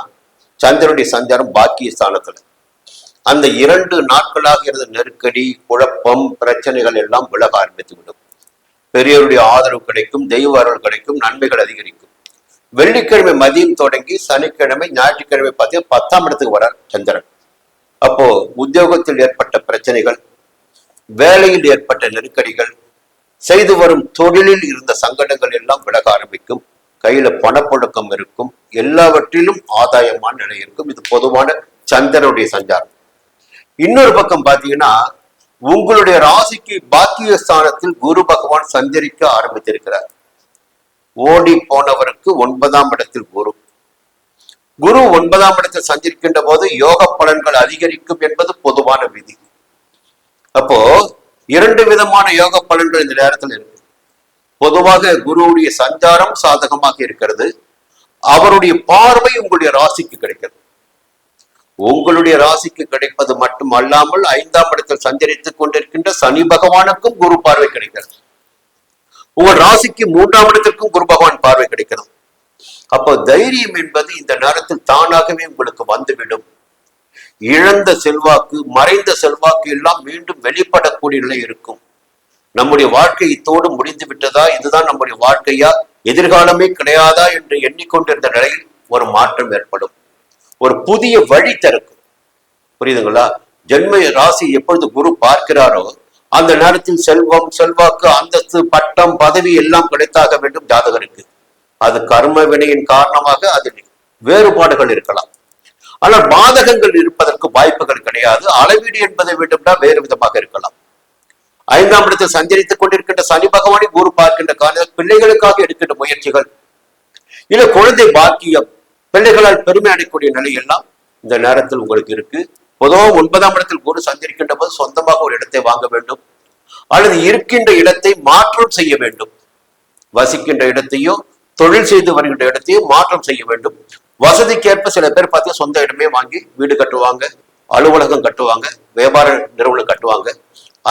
சந்திரனுடைய சஞ்சாரம் பாக்கிய ஸ்தானத்துல. அந்த 2 நாட்களாக இருந்த நெருக்கடி, குழப்பம், பிரச்சனைகள் எல்லாம் விலக ஆரம்பித்து விடும். பெரியவருடைய ஆதரவு கிடைக்கும், தெய்வ அருள் கிடைக்கும், நன்மைகள் அதிகரிக்கும். வெள்ளிக்கிழமை மதியம் தொடங்கி சனிக்கிழமை, ஞாயிற்றுக்கிழமை பார்த்தீங்கன்னா 10ஆம் இடத்துக்கு வரார் சந்திரன். அப்போ உத்தியோகத்தில் ஏற்பட்ட பிரச்சனைகள், வேலையில் ஏற்பட்ட நெருக்கடிகள், செய்து வரும் தொழிலில் இருந்த சங்கடங்கள் எல்லாம் விலக ஆரம்பிக்கும். கையில பணப்புழக்கம் இருக்கும், எல்லாவற்றிலும் ஆதாயமான நிலை இருக்கும். இது பொதுவான சந்திரனுடைய சஞ்சாரம். இன்னொரு பக்கம் பாத்தீங்கன்னா உங்களுடைய ராசிக்கு பாக்கிய ஸ்தானத்தில் குரு பகவான் சஞ்சரிக்க ஆரம்பித்திருக்கிறார். ஓடி போனவருக்கு 9ஆம் இடத்தில் குரு. குரு 9ஆம் இடத்தில் சஞ்சரிக்கின்ற போது யோக பலன்கள் அதிகரிக்கும் என்பது பொதுவான விதி. அப்போ 2 விதமான யோக பலன்கள் இந்த நேரத்தில் இருக்கு. பொதுவாக குருவுடைய சஞ்சாரம் சாதகமாக இருக்கிறது. அவருடைய பார்வை உங்களுடைய ராசிக்கு கிடைக்கிறது. உங்களுடைய ராசிக்கு கிடைப்பது மட்டும் அல்லாமல் 5ஆம் இடத்தில் சஞ்சரித்துக் கொண்டிருக்கின்ற சனி பகவானுக்கும் குரு பார்வை கிடைக்கிறது. உங்கள் ராசிக்கு 3ஆம் இடத்திற்கும் குரு பகவான் பார்வை கிடைக்கிறது. அப்போ தைரியம் என்பது இந்த நேரத்தில் தானாகவே உங்களுக்கு வந்துவிடும். இழந்த செல்வாக்கு, மறைந்த செல்வாக்கு எல்லாம் மீண்டும் வெளிப்படக்கூடிய நிலை இருக்கும். நம்முடைய வாழ்க்கை இத்தோடு முடிந்து விட்டதா, இதுதான் நம்முடைய வாழ்க்கையா, எதிர்காலமே கிடையாதா என்று எண்ணிக்கொண்டிருந்த நிலையில் ஒரு மாற்றம் ஏற்படும். ஒரு புதிய வழி திறக்கும். புரியுதுங்களா? ஜென்ம ராசி எப்பொழுது குரு பார்க்கிறாரோ அந்த நேரத்தில் செல்வம், செல்வாக்கு, அந்தஸ்து, பட்டம், பதவி எல்லாம் கிடைத்தாக வேண்டும் ஜாதகருக்கு. அது கர்ம வினையின் காரணமாக அதில் வேறுபாடுகள் இருக்கலாம். ஆனால் பாதகங்கள் இருப்பதற்கு வாய்ப்புகள் கிடையாது. அளவீடு என்பதை வேண்டும்னா வேறு விதமாக இருக்கலாம். 5ஆம் இடத்தில் சஞ்சரித்துக் கொண்டிருக்கின்ற சனி பகவானை குரு பார்க்கின்ற காரணம் பிள்ளைகளுக்காக எடுக்கின்ற முயற்சிகள், இல்ல குழந்தை பாக்கியம், பிள்ளைகளால் பெருமை அடையக்கூடிய நிலை எல்லாம் இந்த நேரத்தில் உங்களுக்கு இருக்கு. பொதுவாக 9ஆம் இடத்தில் குரு சஞ்சரிக்கின்ற போது சொந்தமாக ஒரு இடத்தை வாங்க வேண்டும், அல்லது இருக்கின்ற இடத்தை மாற்றம் செய்ய வேண்டும். வசிக்கின்ற இடத்தையோ தொழில் செய்து வருகின்ற இடத்தையும் மாற்றம் செய்ய வேண்டும். வசதிக்கேற்ப சில பேர் பார்த்தீங்கன்னா சொந்த இடமே வாங்கி வீடு கட்டுவாங்க, அலுவலகம் கட்டுவாங்க, வியாபார நிறுவனம் கட்டுவாங்க.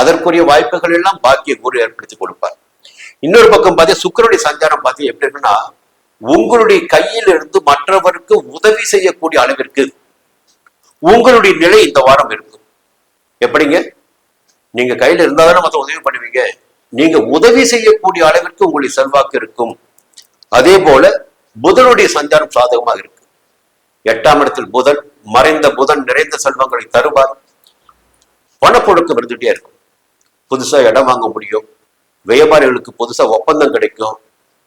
அதற்குரிய வாய்ப்புகள் எல்லாம் பாக்கிய குரு ஏற்படுத்தி கொடுப்பார். இன்னொரு பக்கம் பார்த்தீங்கன்னா சுக்கிரனுடைய சஞ்சாரம் பார்த்தீங்கன்னா எப்படி இருக்குன்னா, உங்களுடைய கையில் இருந்து மற்றவருக்கு உதவி செய்யக்கூடிய அளவிற்கு உங்களுடைய நிலை இந்த வாரம் இருக்கும். எப்படிங்க? நீங்க கையில இருந்தாதானே மற்ற உதவி பண்ணுவீங்க. நீங்க உதவி செய்யக்கூடிய அளவிற்கு உங்களுடைய செல்வாக்கு இருக்கும். அதே போல புதனுடைய சஞ்சாரம் சாதகமாக இருக்கு. 8ஆம் இடத்தில் புதன், மறைந்த புதன் நிறைந்த செல்வங்களை தருவார். பணப்புழக்கம் இருந்துட்டே இருக்கும். புதுசா இடம் வாங்க முடியும், வியாபாரிகளுக்கு புதுசா ஒப்பந்தம் கிடைக்கும்.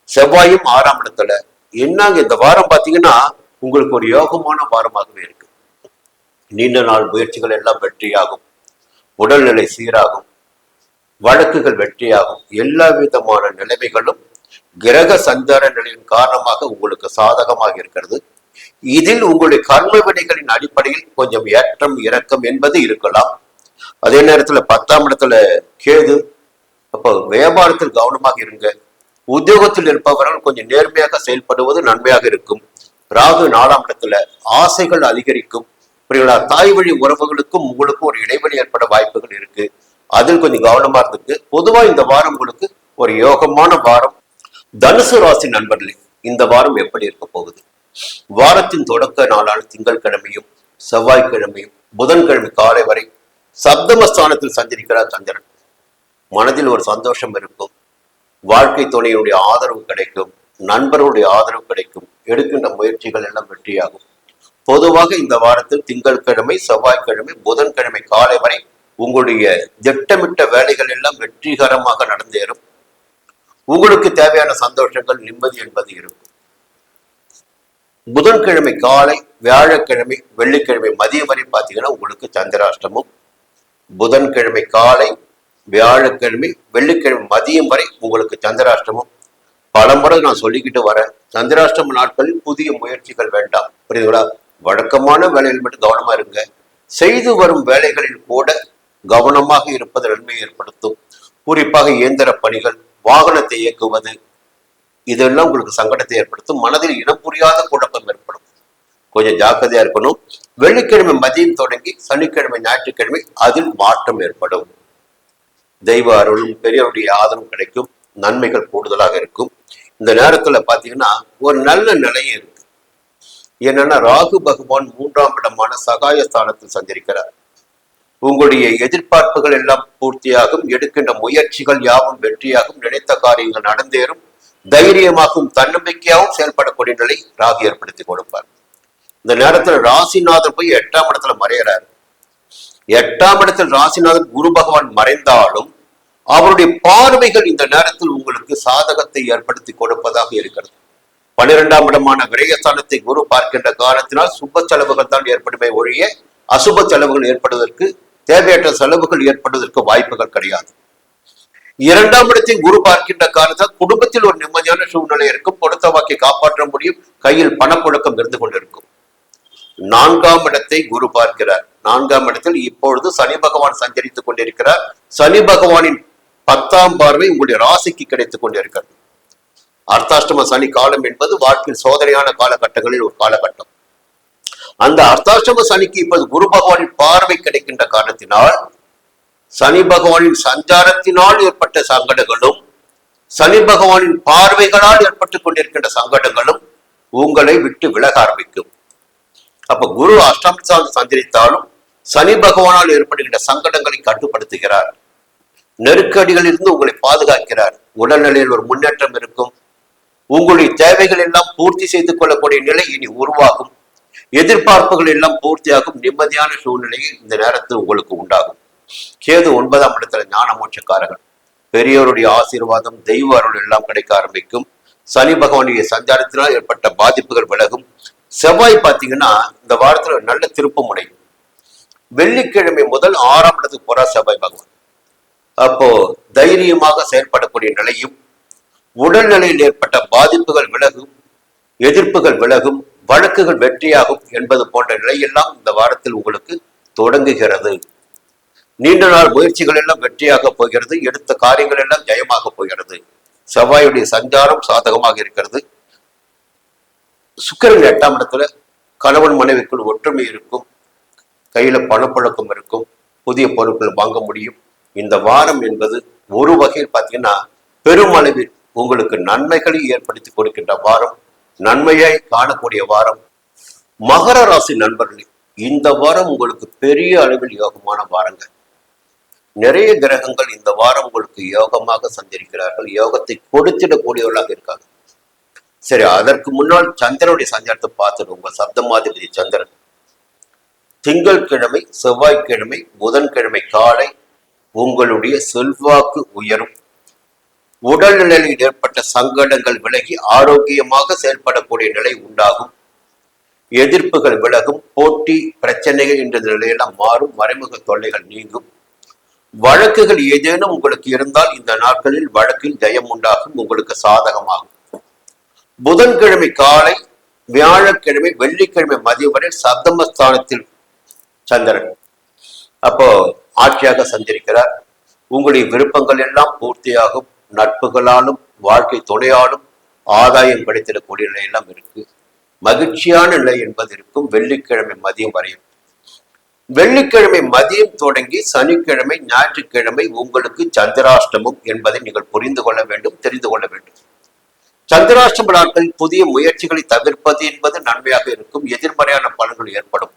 செவ்வாயும் 6ஆம் இடத்துல. என்னங்க இந்த வாரம் பாத்தீங்கன்னா உங்களுக்கு ஒரு யோகமான வாரமாகவே இருக்கு. நீண்ட நாள் முயற்சிகள் எல்லாம் வெற்றியாகும், உடல்நிலை சீராகும், வழக்குகள் வெற்றியாகும். எல்லா விதமான நிலைமைகளும் கிரக சஞ்சார நிலையின் காரணமாக உங்களுக்கு சாதகமாக இருக்கிறது. இதில் உங்களுடைய கர்ம வினைகளின் அடிப்படையில் கொஞ்சம் ஏற்றம் இறக்கம் என்பது இருக்கலாம். அதே நேரத்துல 10ஆம் இடத்துல கேது. அப்போ வியாபாரத்தில் கவனமாக இருங்க. உத்தியோகத்தில் இருப்பவர்கள் கொஞ்சம் நேர்மையாக செயல்படுவது நன்மையாக இருக்கும். ராகு 4ஆம் இடத்துல ஆசைகள் அதிகரிக்கும். புரியுங்களா? தாய் வழி உறவுகளுக்கும் உங்களுக்கும் ஒரு இடைவெளி ஏற்பட வாய்ப்புகள் இருக்கு. அதில் கொஞ்சம் கவனமா இருந்துக்கு. பொதுவா இந்த வாரம் உங்களுக்கு ஒரு யோகமான வாரம். தனுசு ராசி நண்பர்களே, இந்த வாரம் எப்படி இருக்க போகுது? வாரத்தின் தொடக்க நாளான திங்கட்கிழமையும் செவ்வாய்க்கிழமையும் புதன்கிழமை காலை வரை சப்தமஸ்தானத்தில் சஞ்சரிக்கிறார் சந்திரன். மனதில் ஒரு சந்தோஷம் இருக்கும். வாழ்க்கை துணையுடைய ஆதரவு கிடைக்கும். நண்பருடைய ஆதரவு கிடைக்கும். எடுக்கின்ற முயற்சிகள் எல்லாம் வெற்றியாகும். பொதுவாக இந்த வாரத்தில் திங்கட்கிழமை செவ்வாய்க்கிழமை புதன்கிழமை காலை வரை உங்களுடைய திட்டமிட்ட வேலைகள் எல்லாம் வெற்றிகரமாக நடந்தேறும். உங்களுக்கு தேவையான சந்தோஷங்கள் நிம்மதி என்பது இருக்கும். புதன்கிழமை காலை வியாழக்கிழமை வெள்ளிக்கிழமை மதியம் வரை பார்த்தீங்கன்னா உங்களுக்கு சந்திராஷ்டமம். புதன்கிழமை காலை வியாழக்கிழமை வெள்ளிக்கிழமை மதியம் வரை உங்களுக்கு சந்திராஷ்டமம். பலமுறை நான் சொல்லிக்கிட்டு வரேன், சந்திராஷ்டம நாட்களில் புதிய முயற்சிகள் வேண்டாம். புரியுதுங்களா? வழக்கமான வேலையில் மட்டும் கவனமா இருங்க. செய்து வரும் வேலைகளில் கூட கவனமாக இருப்பது நன்மை ஏற்படுத்தும். குறிப்பாக இயந்திர பணிகள், வாகனத்தை இயக்குவது, இதெல்லாம் உங்களுக்கு சங்கடத்தை ஏற்படுத்தும். மனதில் இனம் புரியாத குழப்பம் ஏற்படும். கொஞ்சம் ஜாக்கிரதையா இருக்கணும். வெள்ளிக்கிழமை மதியம் தொடங்கி சனிக்கிழமை ஞாயிற்றுக்கிழமை அதில் மாற்றம் ஏற்படும். தெய்வ அருளும் பெரியவருடைய ஆதரவும் கிடைக்கும். நன்மைகள் கூடுதலாக இருக்கும். இந்த நேரத்துல பாத்தீங்கன்னா ஒரு நல்ல நிலையம் இருக்கு. என்னன்னா ராகு பகவான் 3ஆம் இடமான சகாயஸ்தானத்தில் சஞ்சரிக்கிறார். உங்களுடைய எதிர்பார்ப்புகள் எல்லாம் பூர்த்தியாகும். எடுக்கின்ற முயற்சிகள் யாவும் வெற்றியாகும். நினைத்த காரியங்கள் நடந்தேறும். தைரியமாகவும் தன்னம்பிக்கையாகவும் செயல்படக்கூடிய நிலை ராகு ஏற்படுத்தி கொடுப்பார். இந்த நேரத்துல ராசிநாதன் போய் 8ஆம் இடத்துல மறைகிறார். 8ஆம் இடத்தில் ராசிநாதன் குரு பகவான் மறைந்தாலும் அவருடைய பார்வைகள் இந்த நேரத்தில் உங்களுக்கு சாதகத்தை ஏற்படுத்தி கொடுப்பதாக இருக்கிறது. 12ஆம் இடமான விரயஸ்தானத்தை குரு பார்க்கின்ற காரணத்தினால் சுப செலவுகள் தான் ஏற்படுமே ஒழிய அசுப செலவுகள் ஏற்படுவதற்கு, தேவையற்ற செலவுகள் ஏற்படுவதற்கு வாய்ப்புகள் கிடையாது. 2ஆம் இடத்தை குரு பார்க்கின்ற காரணத்தால் குடும்பத்தில் ஒரு நிம்மதியான சூழ்நிலை இருக்கும். கொடுத்த வாக்கை காப்பாற்ற முடியும். கையில் பணப்புழக்கம் இருந்து கொண்டிருக்கும். 4ஆம் இடத்தை குரு பார்க்கிறார். 4ஆம் இடத்தில் இப்பொழுது சனி பகவான் சஞ்சரித்துக் கொண்டிருக்கிறார். சனி பகவானின் 10ஆம் பார்வை உங்களுடைய ராசிக்கு கிடைத்துக் கொண்டிருக்கிறது. அர்த்தாஷ்டம சனி காலம் என்பது வாழ்க்கையில் சோதனையான காலகட்டங்களில் ஒரு காலகட்டம். அந்த அர்த்தாஷ்டம சனிக்கு இப்போது குரு பகவானின் பார்வை கிடைக்கின்ற காரணத்தினால் சனி பகவானின் சஞ்சாரத்தினால் ஏற்பட்ட சங்கடங்களும் சனி பகவானின் பார்வைகளால் ஏற்பட்டுக் கொண்டிருக்கின்ற சங்கடங்களும் உங்களை விட்டு விலக ஆரம்பிக்கும். அப்ப குரு அஷ்டமஸ்தானத்தில் சஞ்சரித்தாலும் சனி பகவானால் ஏற்படுகின்ற சங்கடங்களை கட்டுப்படுத்துகிறார். நெருக்கடிகளில் இருந்து உங்களை பாதுகாக்கிறார். உடல்நிலையில் ஒரு முன்னேற்றம் இருக்கும். உங்களுடைய தேவைகள் எல்லாம் பூர்த்தி செய்து கொள்ளக்கூடிய நிலை இனி உருவாகும். எதிர்பார்ப்புகள் எல்லாம் பூர்த்தியாகும். நிம்மதியான சூழ்நிலையில் இந்த நேரத்தில் உங்களுக்கு உண்டாகும். கேது 9ஆம் இடத்துல ஞான மோட்சக்காரர்கள். பெரியவருடைய ஆசீர்வாதம், தெய்வ அருள் எல்லாம் கிடைக்க ஆரம்பிக்கும். சனி பகவானுடைய சஞ்சாரத்தினால் ஏற்பட்ட பாதிப்புகள் விலகும். செவ்வாய் பார்த்தீங்கன்னா இந்த வாரத்துல நல்ல திருப்பு முனை. வெள்ளிக்கிழமை முதல் 6ஆம் இடத்துக்கு போறா செவ்வாய் பகவான். அப்போ தைரியமாக செயல்படக்கூடிய நிலையும், உடல்நிலையில் ஏற்பட்ட பாதிப்புகள் விலகும், எதிர்ப்புகள் விலகும், வழக்குகள் வெற்றியாகும் என்பது போன்ற நிலையெல்லாம் இந்த வாரத்தில் உங்களுக்கு தொடங்குகிறது. நீண்ட நாள் முயற்சிகள் எல்லாம் வெற்றியாக போகிறது. எடுத்த காரியங்கள் எல்லாம் ஜெயமாக போகிறது. செவ்வாயுடைய சஞ்சாரம் சாதகமாக இருக்கிறது. சுக்கிரன் 8ஆம் இடத்துல கணவன் மனைவிக்குள் ஒற்றுமை இருக்கும். கையில பணப்பழக்கம் இருக்கும். புதிய பொருட்கள் வாங்க முடியும். இந்த வாரம் என்பது ஒரு வகையில் பார்த்தீங்கன்னா பெருமளவில் உங்களுக்கு நன்மைகளை ஏற்படுத்தி கொடுக்கின்ற வாரம், நன்மையை காணக்கூடிய வாரம். மகர ராசி நண்பர்களே, இந்த வாரம் உங்களுக்கு பெரிய அளவில் யோகமான வாரங்கள். நிறைய கிரகங்கள் இந்த வாரம் உங்களுக்கு யோகமாக சஞ்சரிக்கிறார்கள். யோகத்தை கொடுத்திடக்கூடியவர்களாக இருக்காங்க. சரி, அதற்கு முன்னால் சந்திரனுடைய சஞ்சாரத்தை பார்த்துடும். உங்க சப்தமாதிபதி சந்திரன் திங்கட்கிழமை செவ்வாய்க்கிழமை புதன்கிழமை காலை உங்களுடைய செல்வாக்கு உயரும். உடல்நிலையில் ஏற்பட்ட சங்கடங்கள் விலகி ஆரோக்கியமாக செயல்படக்கூடிய நிலை உண்டாகும். எதிர்ப்புகள் விலகும். போட்டி பிரச்சனைகள் என்ற நிலையெல்லாம் மாறும். மறைமுக தொல்லைகள் நீங்கும். வழக்குகள் ஏதேனும் உங்களுக்கு இருந்தால் இந்த நாட்களில் வழக்கில் ஜெயம் உண்டாகும். உங்களுக்கு சாதகமாகும். புதன்கிழமை காலை வியாழக்கிழமை வெள்ளிக்கிழமை மதியம் வரை சப்தமஸ்தானத்தில் சந்திரன் அப்போ ஆட்சியாக சஞ்சரிக்கிறார். உங்களுடைய விருப்பங்கள் எல்லாம் பூர்த்தியாகும். நட்புகளாலும் வாழ்க்கை துணையாலும் ஆதாயம் கிடைத்திடக்கூடிய நிலை எல்லாம் இருக்கு. மகிழ்ச்சியான நிலை என்பது இருக்கும் வெள்ளிக்கிழமை மதியம் வரையும். வெள்ளிக்கிழமை மதியம் தொடங்கி சனிக்கிழமை ஞாயிற்றுக்கிழமை உங்களுக்கு சந்திராஷ்டமம் என்பதை நீங்கள் புரிந்து கொள்ள வேண்டும், தெரிந்து கொள்ள வேண்டும். சந்திராஷ்டம நாட்களில் புதிய முயற்சிகளை தவிர்ப்பது என்பது நன்மையாக இருக்கும். எதிர்மறையான பலன்கள் ஏற்படும்.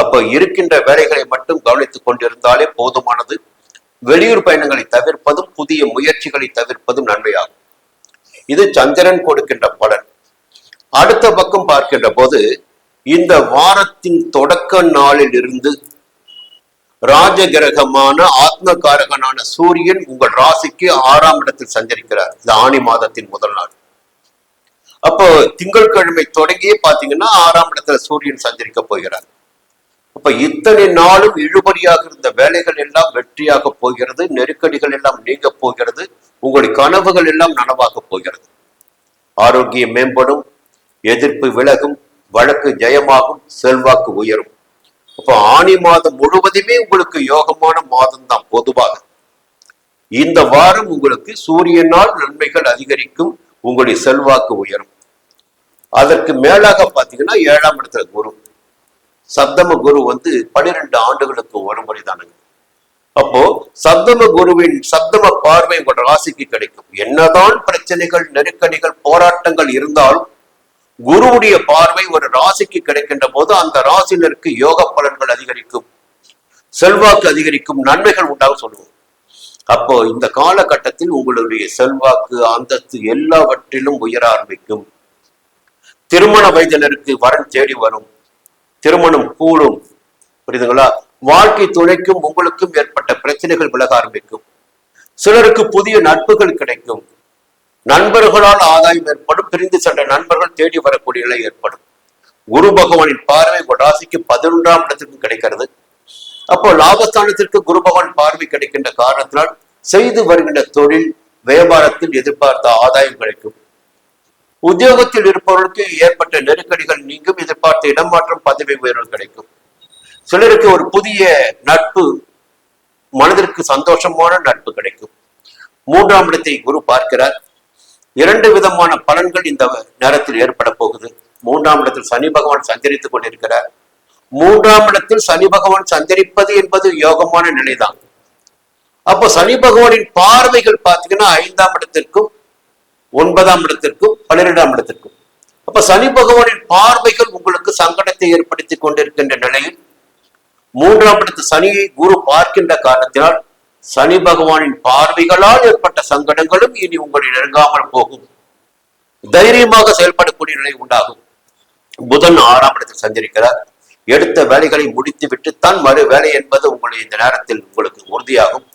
அப்போ இருக்கின்ற வேலைகளை மட்டும் கவனித்துக் கொண்டிருந்தாலே போதுமானது. வெளியூர் பயணங்களை தவிர்ப்பதும் புதிய முயற்சிகளை தவிர்ப்பதும் நன்மையாகும். இது சந்திரன் கொடுக்கின்ற பலன். அடுத்த பக்கம் பார்க்கின்ற போது இந்த வாரத்தின் தொடக்க நாளில் இருந்து ராஜகிரகமான ஆத்மகாரகனான சூரியன் உங்கள் ராசிக்கு 6ஆம் இடத்தில் சஞ்சரிக்கிறார். இந்த ஆணி மாதத்தின் முதல் நாள். அப்போ திங்கட்கிழமை தொடங்கியே பாத்தீங்கன்னா 6ஆம் இடத்துல சூரியன் சஞ்சரிக்க போகிறார். அப்ப இத்தனை நாளும் இழுபறியாக இருந்த வேலைகள் எல்லாம் வெற்றியாக போகிறது. நெருக்கடிகள் எல்லாம் நீங்க போகிறது. உங்களுடைய கனவுகள் எல்லாம் நனவாக போகிறது. ஆரோக்கியம் மேம்படும், எதிர்ப்பு விலகும், வழக்கு ஜெயமாகும், செல்வாக்கு உயரும். அப்போ ஆணி மாதம் முழுவதுமே உங்களுக்கு யோகமான மாதம் தான். பொதுவாக இந்த வாரம் உங்களுக்கு சூரியனால் நன்மைகள் அதிகரிக்கும், உங்களுடைய செல்வாக்கு உயரும். அதற்கு மேலாக பாத்தீங்கன்னா 7ஆம் இடத்துல குரு, சப்தம குரு 12 ஆண்டுகளுக்கு ஒரு முறை தானுங்க. அப்போ சப்தம குருவின் சப்தம பார்வை உங்கள் ராசிக்கு கிடைக்கும். என்னதான் பிரச்சனைகள், நெருக்கடிகள், போராட்டங்கள் இருந்தாலும் குருவுடைய பார்வை ஒரு ராசிக்கு கிடைக்கின்ற போது அந்த ராசினருக்கு யோக பலன்கள் அதிகரிக்கும், செல்வாக்கு அதிகரிக்கும், நன்மைகள் உண்டாக சொல்லுவோம். அப்போ இந்த காலகட்டத்தில் உங்களுடைய செல்வாக்கு, அந்தஸ்து எல்லாவற்றிலும் உயர ஆரம்பிக்கும். திருமண வயதினருக்கு வரன் தேடி வரும், திருமணம் கூடும். புரியுதுங்களா? வாழ்க்கை துணைக்கும் உங்களுக்கும் ஏற்பட்ட பிரச்சனைகள் விலக ஆரம்பிக்கும். சிலருக்கு புதிய நட்புகள் கிடைக்கும். நண்பர்களால் ஆதாயம் ஏற்படும். பிரிந்து சென்ற நண்பர்கள் தேடி வரக்கூடிய நிலை ஏற்படும். குரு பகவானின் பார்வை உங்கள் ராசிக்கு 11ஆம் இடத்திற்கு கிடைக்கிறது. அப்போ லாபஸ்தானத்திற்கு குரு பகவான் பார்வை கிடைக்கின்ற காரணத்தினால் செய்து வருகின்ற தொழில் வியாபாரத்தில் எதிர்பார்த்த ஆதாயம் கிடைக்கும். உத்தியோகத்தில் இருப்பவர்களுக்கு ஏற்பட்ட நெருக்கடிகள் நீங்கும். எதிர்பார்த்த இடமாற்றம், பதவி உயர்வு கிடைக்கும். சிலருக்கு ஒரு புதிய நட்பு, மனதிற்கு சந்தோஷமான நட்பு கிடைக்கும். 3ஆம் இடத்தை குரு பார்க்கிறார். 2 விதமான பலன்கள் இந்த நேரத்தில் ஏற்பட போகுது. 3ஆம் இடத்தில் சனி பகவான் சஞ்சரித்துக் கொண்டிருக்கிறார். 3ஆம் இடத்தில் சனி பகவான் சஞ்சரிப்பது என்பது யோகமான நிலைதான். அப்போ சனி பகவானின் பார்வைகள் பார்த்தீங்கன்னா 5ஆம் இடத்திற்கும் 9ஆம் இடத்திற்கும் 12ஆம் இடத்திற்கும். அப்ப சனி பகவானின் பார்வைகள் உங்களுக்கு சங்கடத்தை ஏற்படுத்தி கொண்டிருக்கின்ற நிலையில் 3ஆம் இடத்து சனியை குரு பார்க்கின்ற காரணத்தினால் சனி பகவானின் பார்வைகளால் ஏற்பட்ட சங்கடங்களும் இனி உங்களை நெருங்காமல் போகும். தைரியமாக செயல்படக்கூடிய நிலை உண்டாகும். புதன் 6ஆம் இடத்தில் சஞ்சரிக்கிறார். எடுத்த வேலைகளை முடித்து விட்டுத்தான் மறு வேலை என்பது உங்களுடைய இந்த நேரத்தில் உங்களுக்கு உறுதியாகும்.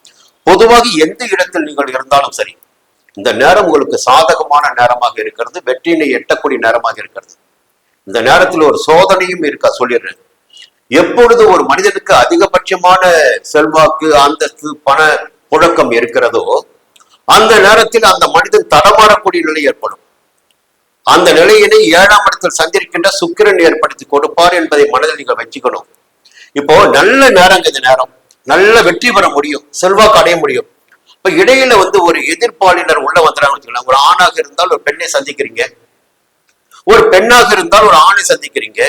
பொதுவாக எந்த இடத்தில் நீங்கள் இருந்தாலும் சரி, இந்த நேரம் உங்களுக்கு சாதகமான நேரமாக இருக்கிறது. வெற்றியினை எட்டக்கூடிய நேரமாக இருக்கிறது. இந்த நேரத்தில் ஒரு சோதனையும் இருக்கா சொல்லிடுறேன். எப்பொழுது ஒரு மனிதனுக்கு அதிகபட்சமான செல்வாக்கு, அந்தஸ்து, பண புழக்கம் இருக்கிறதோ அந்த நேரத்தில் அந்த மனிதன் தடமாறக்கூடிய நிலை ஏற்படும். அந்த நிலையினை 7ஆம் இடத்தில் சஞ்சரிக்கின்ற சுக்கிரன் ஏற்படுத்தி கொடுப்பார் என்பதை மனதில் நீங்கள் வச்சுக்கணும். இப்போ நல்ல நேரம், இந்த நேரம் நல்ல வெற்றி பெற முடியும், செல்வாக்கு அடைய முடியும். இப்ப இடையில ஒரு எதிர்ப்பாளினர் உள்ள வந்துறாங்க வச்சுக்கலாம். ஒரு ஆணாக இருந்தால் ஒரு பெண்ணை சந்திக்கிறீங்க, ஒரு பெண்ணாக இருந்தால் ஒரு ஆணை சந்திக்கிறீங்க.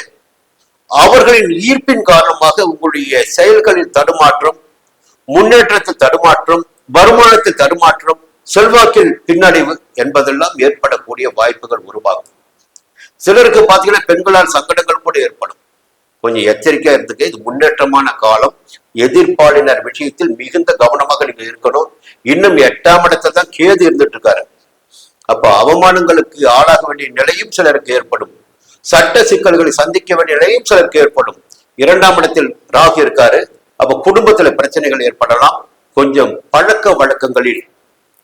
அவர்களின் ஈர்ப்பின் காரணமாக உங்களுடைய செயல்களில் தடுமாற்றம், முன்னேற்றத்தில் தடுமாற்றம், வருமானத்தில் தடுமாற்றம், செல்வாக்கில் பின்னடைவு என்பதெல்லாம் ஏற்படக்கூடிய வாய்ப்புகள் உருவாகும். சிலருக்கு பார்த்தீங்கன்னா பெண்களால் சங்கடங்கள் கூட ஏற்படும். கொஞ்சம் எச்சரிக்கையா இருந்துக்க. இது முன்னேற்றமான காலம். எதிர்ப்பாளினர் விஷயத்தில் மிகுந்த கவனமாக நீங்க இருக்கணும். இன்னும் 8ஆம் இடத்துல தான் கேது இருந்துட்டு இருக்காரு. அப்ப அவமானங்களுக்கு ஆளாக வேண்டிய நிலையும் சிலருக்கு ஏற்படும். சட்ட சிக்கல்களை சந்திக்க வேண்டிய நிலையும் சிலருக்கு ஏற்படும். 2ஆம் இடத்தில் ராகு இருக்காரு. அப்ப குடும்பத்துல பிரச்சனைகள் ஏற்படலாம். கொஞ்சம் பழக்க வழக்கங்களில்,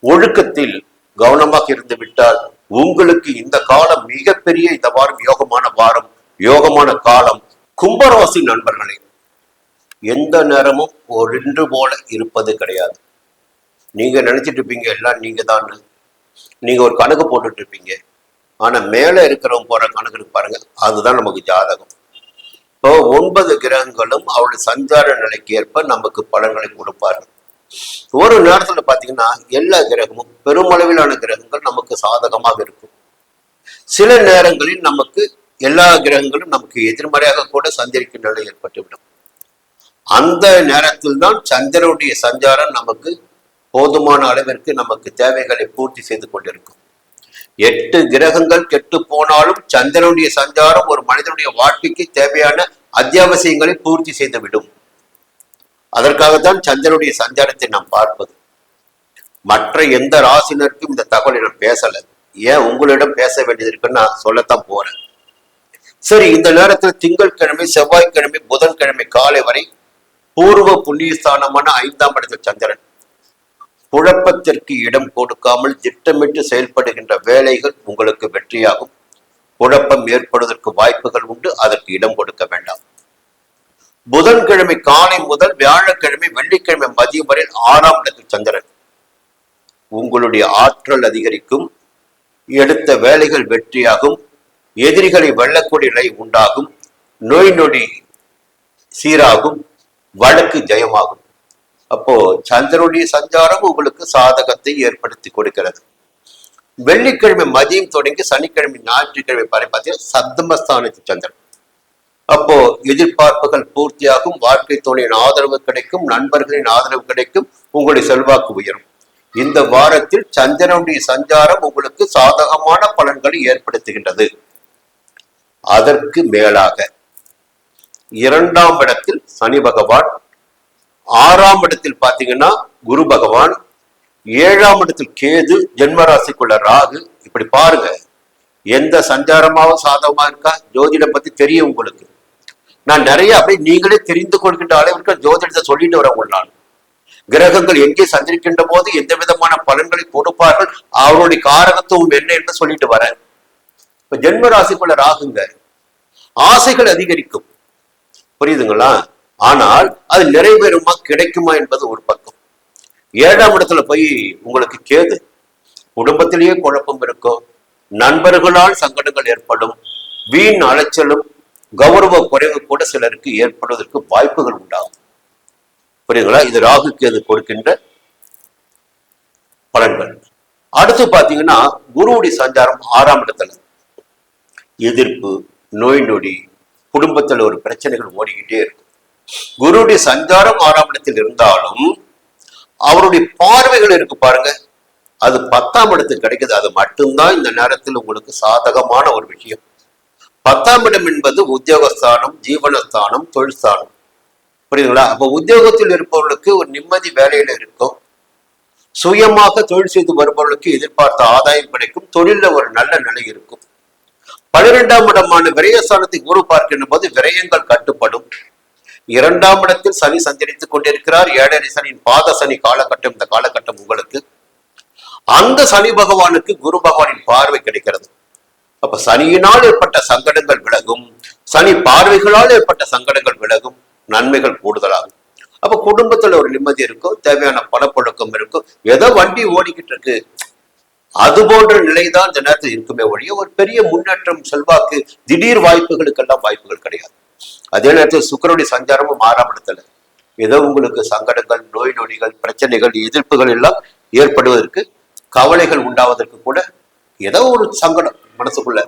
ஒழுக்கத்தில் கவனமாக இருந்து விட்டால் உங்களுக்கு இந்த காலம் மிகப்பெரிய, இந்த வாரம் யோகமான வாரம், யோகமான காலம். கும்பராசி நண்பர்களே, எந்த நேரமும் ஒன்று போல இருப்பது கிடையாது. நீங்க நினைச்சிட்டு இருப்பீங்க எல்லாம் நீங்க தான், நீங்க ஒரு கணக்கு போட்டுட்டு இருப்பீங்க. ஆனா மேல இருக்கிறவங்க போற கணக்கு பாருங்க, அதுதான் நமக்கு ஜாதகம். இப்போ 9 கிரகங்களும் அவருடைய சஞ்சார நிலைக்கு ஏற்ப நமக்கு பலன்களை கொடுப்பார்கள். ஒரு நேரத்துல பாத்தீங்கன்னா எல்லா கிரகமும் பெருமளவிலான கிரகங்கள் நமக்கு சாதகமாக இருக்கும். சில நேரங்களில் நமக்கு எல்லா கிரகங்களும் நமக்கு எதிர்மறையாக கூட சஞ்சரிக்கும் நிலை ஏற்பட்டுவிடும். அந்த நேரத்தில் தான் சந்திரனுடைய சஞ்சாரம் நமக்கு போதுமான அளவிற்கு நமக்கு தேவைகளை பூர்த்தி செய்து கொண்டிருக்கும். 8 கிரகங்கள் கெட்டு போனாலும் சந்திரனுடைய சஞ்சாரம் ஒரு மனிதனுடைய வாழ்க்கைக்கு தேவையான அத்தியாவசியங்களை பூர்த்தி செய்துவிடும். அதற்காகத்தான் சந்திரனுடைய சஞ்சாரத்தை நாம் பார்ப்பது. மற்ற எந்த ராசினருக்கும் இந்த தகவலை நான் பேசல. ஏன் உங்களிடம் பேச வேண்டியது இருக்குன்னு நான் சொல்லத்தான் போறேன். சரி, இந்த நேரத்தில் திங்கட்கிழமை, செவ்வாய்க்கிழமை, புதன்கிழமை காலை வரை பூர்வ புண்ணியஸ்தானமான 5ஆம் இடத்தில் சந்திரன். குழப்பத்திற்கு இடம் கொடுக்காமல் திட்டமிட்டு செயல்படுகின்ற வேலைகள் உங்களுக்கு வெற்றியாகும். குழப்பம் ஏற்படுவதற்கு வாய்ப்புகள் உண்டு, அதற்கு இடம் கொடுக்க வேண்டாம். புதன்கிழமை காலை முதல் வியாழக்கிழமை, வெள்ளிக்கிழமை மதியம் வரை 6ஆம் இடத்தில் சந்திரன். உங்களுடைய ஆற்றல் அதிகரிக்கும், எடுத்த வேலைகள் வெற்றியாகும், எதிரிகளை வெல்லக்கூடிய நிலை உண்டாகும், நோய் நொடி சீராகும், வழக்கு ஜெயமாகும். அப்போ சந்திரனுடைய சஞ்சாரம் உங்களுக்கு சாதகத்தை ஏற்படுத்தி கொடுக்கிறது. வெள்ளிக்கிழமை மதியம் தொடங்கி சனிக்கிழமை, ஞாயிற்றுக்கிழமை வரை பார்த்தீங்கன்னா சப்தமஸ்தானத்து சந்திரன். அப்போ எதிர்பார்ப்புகள் பூர்த்தியாகும், வாழ்க்கை துணையின் ஆதரவு கிடைக்கும், நண்பர்களின் ஆதரவு கிடைக்கும், உங்களுடைய செல்வாக்கு உயரும். இந்த வாரத்தில் சந்திரனுடைய சஞ்சாரம் உங்களுக்கு சாதகமான பலன்களை ஏற்படுத்துகின்றது. அதற்கு மேலாக 2ஆம் இடத்தில் சனி பகவான், 6ஆம் இடத்தில் பாத்தீங்கன்னா குரு பகவான், 7ஆம் இடத்தில் கேது, ஜென்மராசிக்குள்ள ராகு. இப்படி பாருங்க, எந்த சஞ்சாரமாவும் சாதகமா இருக்கா? ஜோதிடம் பத்தி தெரியும் உங்களுக்கு. நான் நிறைய அப்படியே நீங்களே தெரிந்து கொள்கின்ற அளவிற்கு ஜோதிடத்தை சொல்லிட்டு வரேன் உள்ளான். கிரகங்கள் எங்கே சஞ்சரிக்கின்ற போது எந்த விதமான பலன்களை கொடுப்பார்கள், அவருடைய காரகத்துவம் என்ன என்று சொல்லிட்டு வரேன். இப்ப ஜென்ம ராசிக்குள்ள ராகுங்க, ஆசைகள் அதிகரிக்கும், புரியுதுங்களா? ஆனால் அது நிறைவேறுமா, கிடைக்குமா என்பது ஒரு பக்கம். 7ஆம் இடத்துல போய் உங்களுக்கு கேது, குடும்பத்திலேயே குழப்பம் இருக்கும், நண்பர்களால் சங்கடங்கள் ஏற்படும், வீண் அலைச்சலும் கௌரவ குறைவு கூட சிலருக்கு ஏற்படுவதற்கு வாய்ப்புகள் உண்டாகும். புரியுதுங்களா? இது ராகு கேது கொடுக்கின்ற பலன்கள். அடுத்து பாத்தீங்கன்னா குருவுடைய சஞ்சாரம் 6ஆம் இடத்துல. எதிர்ப்பு, நோய் நொடி, குடும்பத்துல ஒரு பிரச்சனைகள் ஓடிக்கிட்டே இருக்கும். குருவுடைய சஞ்சாரம் 6ஆம் இடத்தில் இருந்தாலும் அவருடைய பார்வைகள் இருக்கு பாருங்க, அது 10ஆம் இடத்துக்கு கிடைக்குது. அது மட்டும்தான் இந்த நேரத்தில் உங்களுக்கு சாதகமான ஒரு விஷயம். 10ஆம் இடம் என்பது உத்தியோகஸ்தானம், ஜீவனஸ்தானம், தொழில் ஸ்தானம். புரியுதுங்களா? அப்ப உத்தியோகத்தில் இருப்பவர்களுக்கு ஒரு நிம்மதி வேலையில இருக்கும், சுயமாக தொழில் செய்து வருபவர்களுக்கு எதிர்பார்த்த ஆதாயம் கிடைக்கும், தொழில ஒரு நல்ல நிலை இருக்கும். 12ஆம் இடமான விரயஸ்தானத்தை குரு பார்க்கின்ற போது விரயங்கள் கட்டுப்படும். 2ஆம் இடத்தில் சனி சஞ்சரித்துக் கொண்டிருக்கிறார். 7.5 சனியின் பாத சனி காலகட்டம் இந்த காலகட்டம் உங்களுக்கு. அந்த சனி பகவானுக்கு குரு பகவானின் பார்வை கிடைக்கிறது. அப்ப சனியினால் ஏற்பட்ட சங்கடங்கள் விலகும், சனி பார்வைகளால் ஏற்பட்ட சங்கடங்கள் விலகும், நன்மைகள் கூடுதலாகும். அப்ப குடும்பத்துல ஒரு நிம்மதி இருக்கும், தேவையான பணப்புழக்கம் இருக்கும், ஏதோ வண்டி ஓடிக்கிட்டு இருக்கு, அது போன்ற நிலைதான் இந்த நேரத்தில் இருக்குமே ஒழிய ஒரு பெரிய முன்னேற்றம், செல்வாக்கு, திடீர் வாய்ப்புகளுக்கெல்லாம் வாய்ப்புகள் கிடையாது. அதே நேரத்தில் சுக்கிரனுடைய சஞ்சாரமும் 6ஆம் இடத்துல. ஏதோ உங்களுக்கு சங்கடங்கள், நோய் நொடிகள், பிரச்சனைகள், எதிர்ப்புகள் எல்லாம் ஏற்படுவதற்கு, கவலைகள் உண்டாவதற்கு கூட ஏதோ ஒரு சங்கடம் மனசுக்குள்ள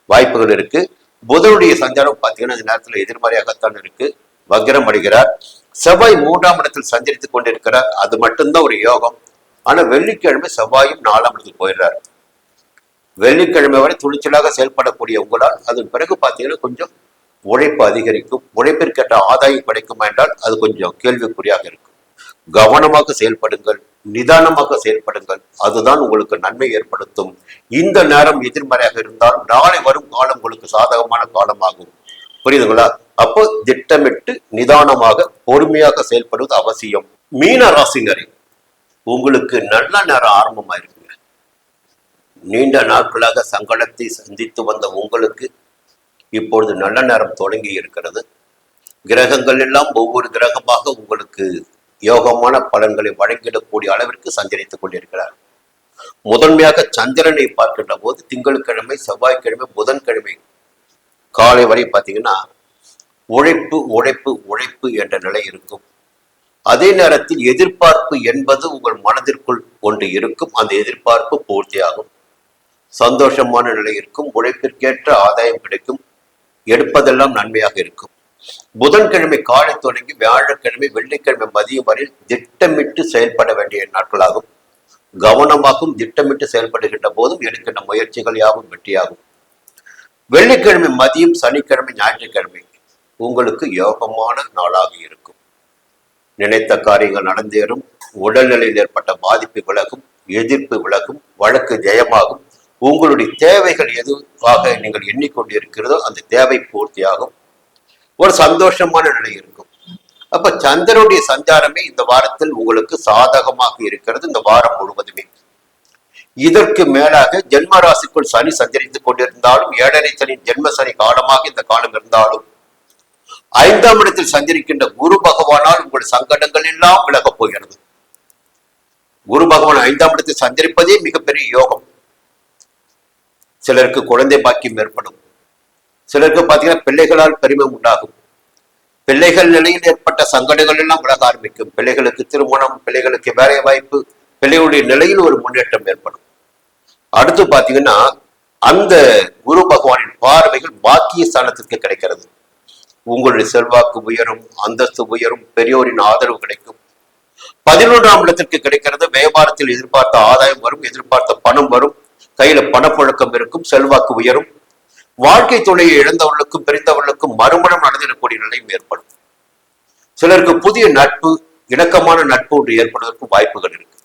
வாய்ப்புகள் இருக்கு. புதனுடைய சஞ்சாரம் பார்த்தீங்கன்னா இந்த நேரத்தில் எதிர்மறையாகத்தான் இருக்கு, வக்ரம் அடைகிறார். செவ்வாய் 3ஆம் இடத்தில் சஞ்சரித்துக் கொண்டிருக்கிறார், அது மட்டும்தான் ஒரு யோகம். ஆனா வெள்ளிக்கிழமை செவ்வாயும் 4ஆம் இடத்துக்கு போயிடுறாரு. வெள்ளிக்கிழமை வரை துணிச்சலாக செயல்படக்கூடிய உங்களால் அதன் பிறகு பார்த்தீங்கன்னா கொஞ்சம் உழைப்பு அதிகரிக்கும். உழைப்பிற்கேற்ற ஆதாயம் கிடைக்குமா என்றால் அது கொஞ்சம் கேள்விக்குறியாக இருக்கும். கவனமாக செயல்படுங்கள், நிதானமாக செயல்படுங்கள், அதுதான் உங்களுக்கு நன்மை ஏற்படுத்தும். இந்த நேரம் எதிர்மறையாக இருந்தால் நாளை வரும் காலம் உங்களுக்கு சாதகமான காலமாகும். புரியுதுங்களா? அப்போ திட்டமிட்டு நிதானமாக பொறுமையாக செயல்படுவது அவசியம். மீன ராசினரே, உங்களுக்கு நல்ல நேரம் ஆரம்பமாயிருக்குங்க. நீண்ட நாட்களாக சங்கடத்தை சந்தித்து வந்த உங்களுக்கு இப்பொழுது நல்ல நேரம் தொடங்கி இருக்கிறது. கிரகங்கள் எல்லாம் ஒவ்வொரு கிரகமாக உங்களுக்கு யோகமான பலன்களை வழங்கிடக்கூடிய அளவிற்கு சஞ்சரித்துக் கொண்டிருக்கிறார். முதன்மையாக சந்திரனை பார்க்கின்ற போது திங்கட்கிழமை, செவ்வாய்க்கிழமை, புதன்கிழமை காலை வரை பார்த்தீங்கன்னா உழைப்பு உழைப்பு உழைப்பு என்ற நிலை இருக்கும். அதே நேரத்தில் எதிர்பார்ப்பு என்பது உங்கள் மனதிற்குள் ஒன்று இருக்கும். அந்த எதிர்பார்ப்பு பூர்த்தியாகும். சந்தோஷமான நிலை இருக்கும். உழைப்பிற்கேற்ற ஆதாயம் கிடைக்கும். எடுப்பதெல்லாம் நன்மையாக இருக்கும். புதன்கிழமை காலை தொடங்கி வியாழக்கிழமை வெள்ளிக்கிழமை மதியம் வரை திட்டமிட்டு செயல்பட வேண்டிய நாட்களாகும். கவனமாகவும் திட்டமிட்டு செயல்படுகின்ற போதும் எடுக்கின்ற முயற்சிகள் யாவும் வெற்றியாகும். வெள்ளிக்கிழமை மதியம், சனிக்கிழமை, ஞாயிற்றுக்கிழமை உங்களுக்கு யோகமான நாளாக இருக்கும். நினைத்த காரியங்கள் நடந்தேறும். உடல்நிலையில் ஏற்பட்ட பாதிப்பு விலகும். எதிர்ப்பு விலகும். வழக்கு ஜெயமாகும். உங்களுடைய தேவைகள் எதுவாக நீங்கள் எண்ணிக்கொண்டிருக்கிறதோ அந்த தேவை பூர்த்தியாகும். ஒரு சந்தோஷமான நிலை இருக்கும். அப்ப சந்திரனுடைய சஞ்சாரமே இந்த வாரத்தில் உங்களுக்கு சாதகமாக இருக்கிறது. இந்த வாரம் முழுவதுமே இதற்கு மேலாக ஜென்ம ராசிக்குள் சனி சஞ்சரித்துக் கொண்டிருந்தாலும், 7.5 சனி ஜென்ம சனி காலமாக இந்த காலம் இருந்தாலும், 5ஆம் இடத்தில் சஞ்சரிக்கின்ற குரு பகவானால் உங்கள் சங்கடங்கள் எல்லாம் விலகப் போகிறது. குரு பகவான் 5ஆம் இடத்தில் சஞ்சரிப்பதே மிகப்பெரிய யோகம். சிலருக்கு குழந்தை பாக்கியம் ஏற்படும். சிலருக்கு பார்த்தீங்கன்னா பிள்ளைகளால் பெருமை உண்டாகும். பிள்ளைகள் நிலையில் ஏற்பட்ட சங்கடங்கள் எல்லாம் விலக ஆரம்பிக்கும். பிள்ளைகளுக்கு திருமணம், பிள்ளைகளுக்கு வேலை வாய்ப்பு, பிள்ளைகளுடைய நிலையில் ஒரு முன்னேற்றம் ஏற்படும். அடுத்து பார்த்தீங்கன்னா அந்த குரு பகவானின் பார்வைகள் பாக்கிய ஸ்தானத்திற்கு கிடைக்கிறது. உங்களுடைய செல்வாக்கு உயரும், அந்தஸ்து உயரும், பெரியோரின் ஆதரவு கிடைக்கும். 11ஆம் இடத்திற்கு கிடைக்கிறது. வியாபாரத்தில் எதிர்பார்த்த ஆதாயம் வரும், எதிர்பார்த்த பணம் வரும், கையில பணப்புழக்கம் இருக்கும், செல்வாக்கு உயரும். வாழ்க்கை துணையை இழந்தவர்களுக்கும் பிரிந்தவர்களுக்கும் மறுமணம் நடந்திடக்கூடிய நிலையும் ஏற்படும். சிலருக்கு புதிய நட்பு, இணக்கமான நட்பு ஒன்று ஏற்படுவதற்கு வாய்ப்புகள் இருக்கு.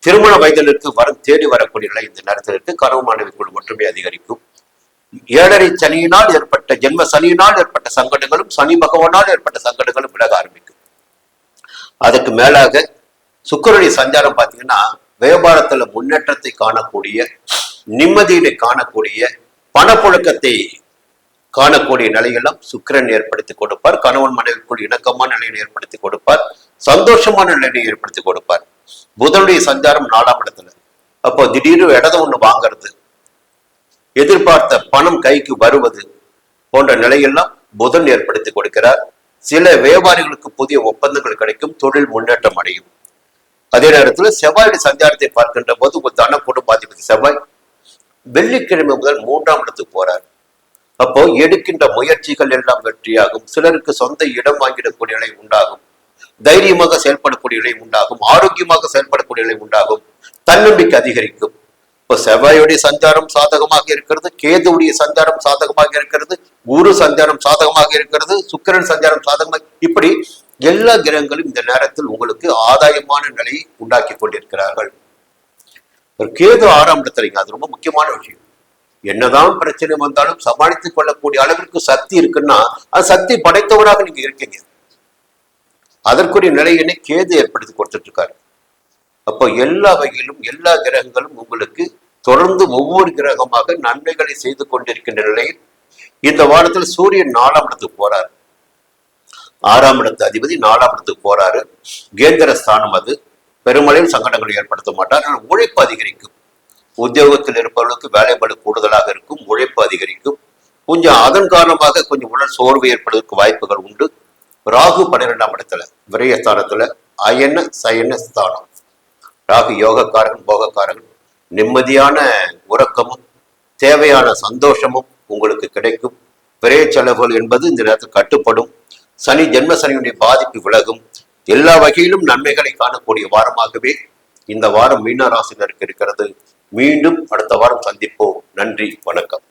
திருமண வயதிற்கு வரம் தேடி வரக்கூடிய நிலை இந்த நேரத்தில் இருக்கு. கனவு மாணவிக்குள் மட்டுமே அதிகரிக்கும். 7.5 சனியினால் ஏற்பட்ட, ஜென்ம சனியினால் ஏற்பட்ட சங்கடங்களும், சனி பகவானால் ஏற்பட்ட சங்கடங்களும் விலக ஆரம்பிக்கும். அதுக்கு மேலாக சுக்கிரனுடைய சஞ்சாரம் பார்த்தீங்கன்னா வியாபாரத்துல முன்னேற்றத்தை காணக்கூடிய, நிம்மதியினை காணக்கூடிய, பணப்புழக்கத்தை காணக்கூடிய நிலையெல்லாம் சுக்கிரன் ஏற்படுத்தி கொடுப்பார். கணவன் மனைவிக்குள் இணக்கமான நிலையை ஏற்படுத்தி கொடுப்பார். சந்தோஷமான நிலையை ஏற்படுத்தி கொடுப்பார். புதனுடைய சஞ்சாரம் 4ஆம் இடத்துல. அப்போ திடீர்னு இடத ஒண்ணு வாங்கிறது, எதிர்பார்த்த பணம் கைக்கு வருவது போன்ற நிலையெல்லாம் புதன் ஏற்படுத்தி கொடுக்கிறார். சில வியாபாரிகளுக்கு புதிய ஒப்பந்தங்கள் கிடைக்கும். தொழில் முன்னேற்றம் அடையும். அதே நேரத்தில் செவ்வாயுடைய சஞ்சாரத்தை பார்க்கின்ற போது ஒரு தன குடும்பாதிபதி செவ்வாய் வெள்ளிக்கிழமை முதல் 3ஆம் இடத்துக்கு போறார். அப்போ எடுக்கின்ற முயற்சிகள் எல்லாம் வெற்றியாகும். சிலருக்கு சொந்த இடம் வாங்கிடக்கூடிய நிலை உண்டாகும். தைரியமாக செயல்படக்கூடிய நிலை உண்டாகும். ஆரோக்கியமாக செயல்படக்கூடிய நிலை உண்டாகும். தன்னம்பிக்கை அதிகரிக்கும். இப்போ செவ்வாயுடைய சஞ்சாரம் சாதகமாக இருக்கிறது. கேதுவுடைய சஞ்சாரம் சாதகமாக இருக்கிறது. குரு சஞ்சாரம் சாதகமாக இருக்கிறது. சுக்கிரன் சஞ்சாரம் சாதகமாக, இப்படி எல்லா கிரகங்களும் இந்த நேரத்தில் உங்களுக்கு ஆதாயமான நிலையை உண்டாக்கி கொண்டிருக்கிறார்கள். ஒரு கேது 6ஆம் இடத்துல, அது ரொம்ப முக்கியமான விஷயம். என்னதான் பிரச்சனை வந்தாலும் சமாளித்துக் கொள்ளக்கூடிய அளவிற்கு சக்தி இருக்குன்னா அது சக்தி படைத்தவராக நீங்க இருக்கீங்க. அதற்குரிய நிலையினை கேது ஏற்படுத்தி கொடுத்துட்டு இருக்காரு. அப்போ எல்லா வகையிலும் எல்லா கிரகங்களும் உங்களுக்கு தொடர்ந்து ஒவ்வொரு கிரகமாக நன்மைகளை செய்து கொண்டிருக்கின்ற நிலையில் இந்த வாரத்தில் சூரியன் 4ஆம் இடத்துக்கு போறாரு. 6ஆம் இடத்து அதிபதி 4ஆம் இடத்துக்கு போறாரு. கேந்திர ஸ்தானம் அது. பெருமளவில் சங்கடங்களை ஏற்படுத்த மாட்டார். ஆனால் உழைப்பு அதிகரிக்கும். உத்தியோகத்தில் இருப்பவர்களுக்கு வேலை பளு கூடுதலாக இருக்கும். உழைப்பு அதிகரிக்கும். கொஞ்சம் அதன் காரணமாக கொஞ்சம் உடல் சோர்வு ஏற்படுவதற்கு வாய்ப்புகள் உண்டு. ராகு 12ஆம் இடத்துல விரயஸ்தானத்துல அயன சயன ஸ்தானம். ராகு யோகக்காரகன், போகக்காரகன். நிம்மதியான உறக்கமும் தேவையான சந்தோஷமும் உங்களுக்கு கிடைக்கும். விரைய செலவுகள் என்பது இந்த நேரத்தில் கட்டுப்படும். சனி ஜென்ம சனியுடைய பாதிப்பு விலகும். எல்லா வகையிலும் நன்மைகளை காணக்கூடிய வாரமாகவே இந்த வாரம் மீன ராசினருக்கு இருக்கிறது. மீண்டும் அடுத்த வாரம் சந்திப்போம். நன்றி, வணக்கம்.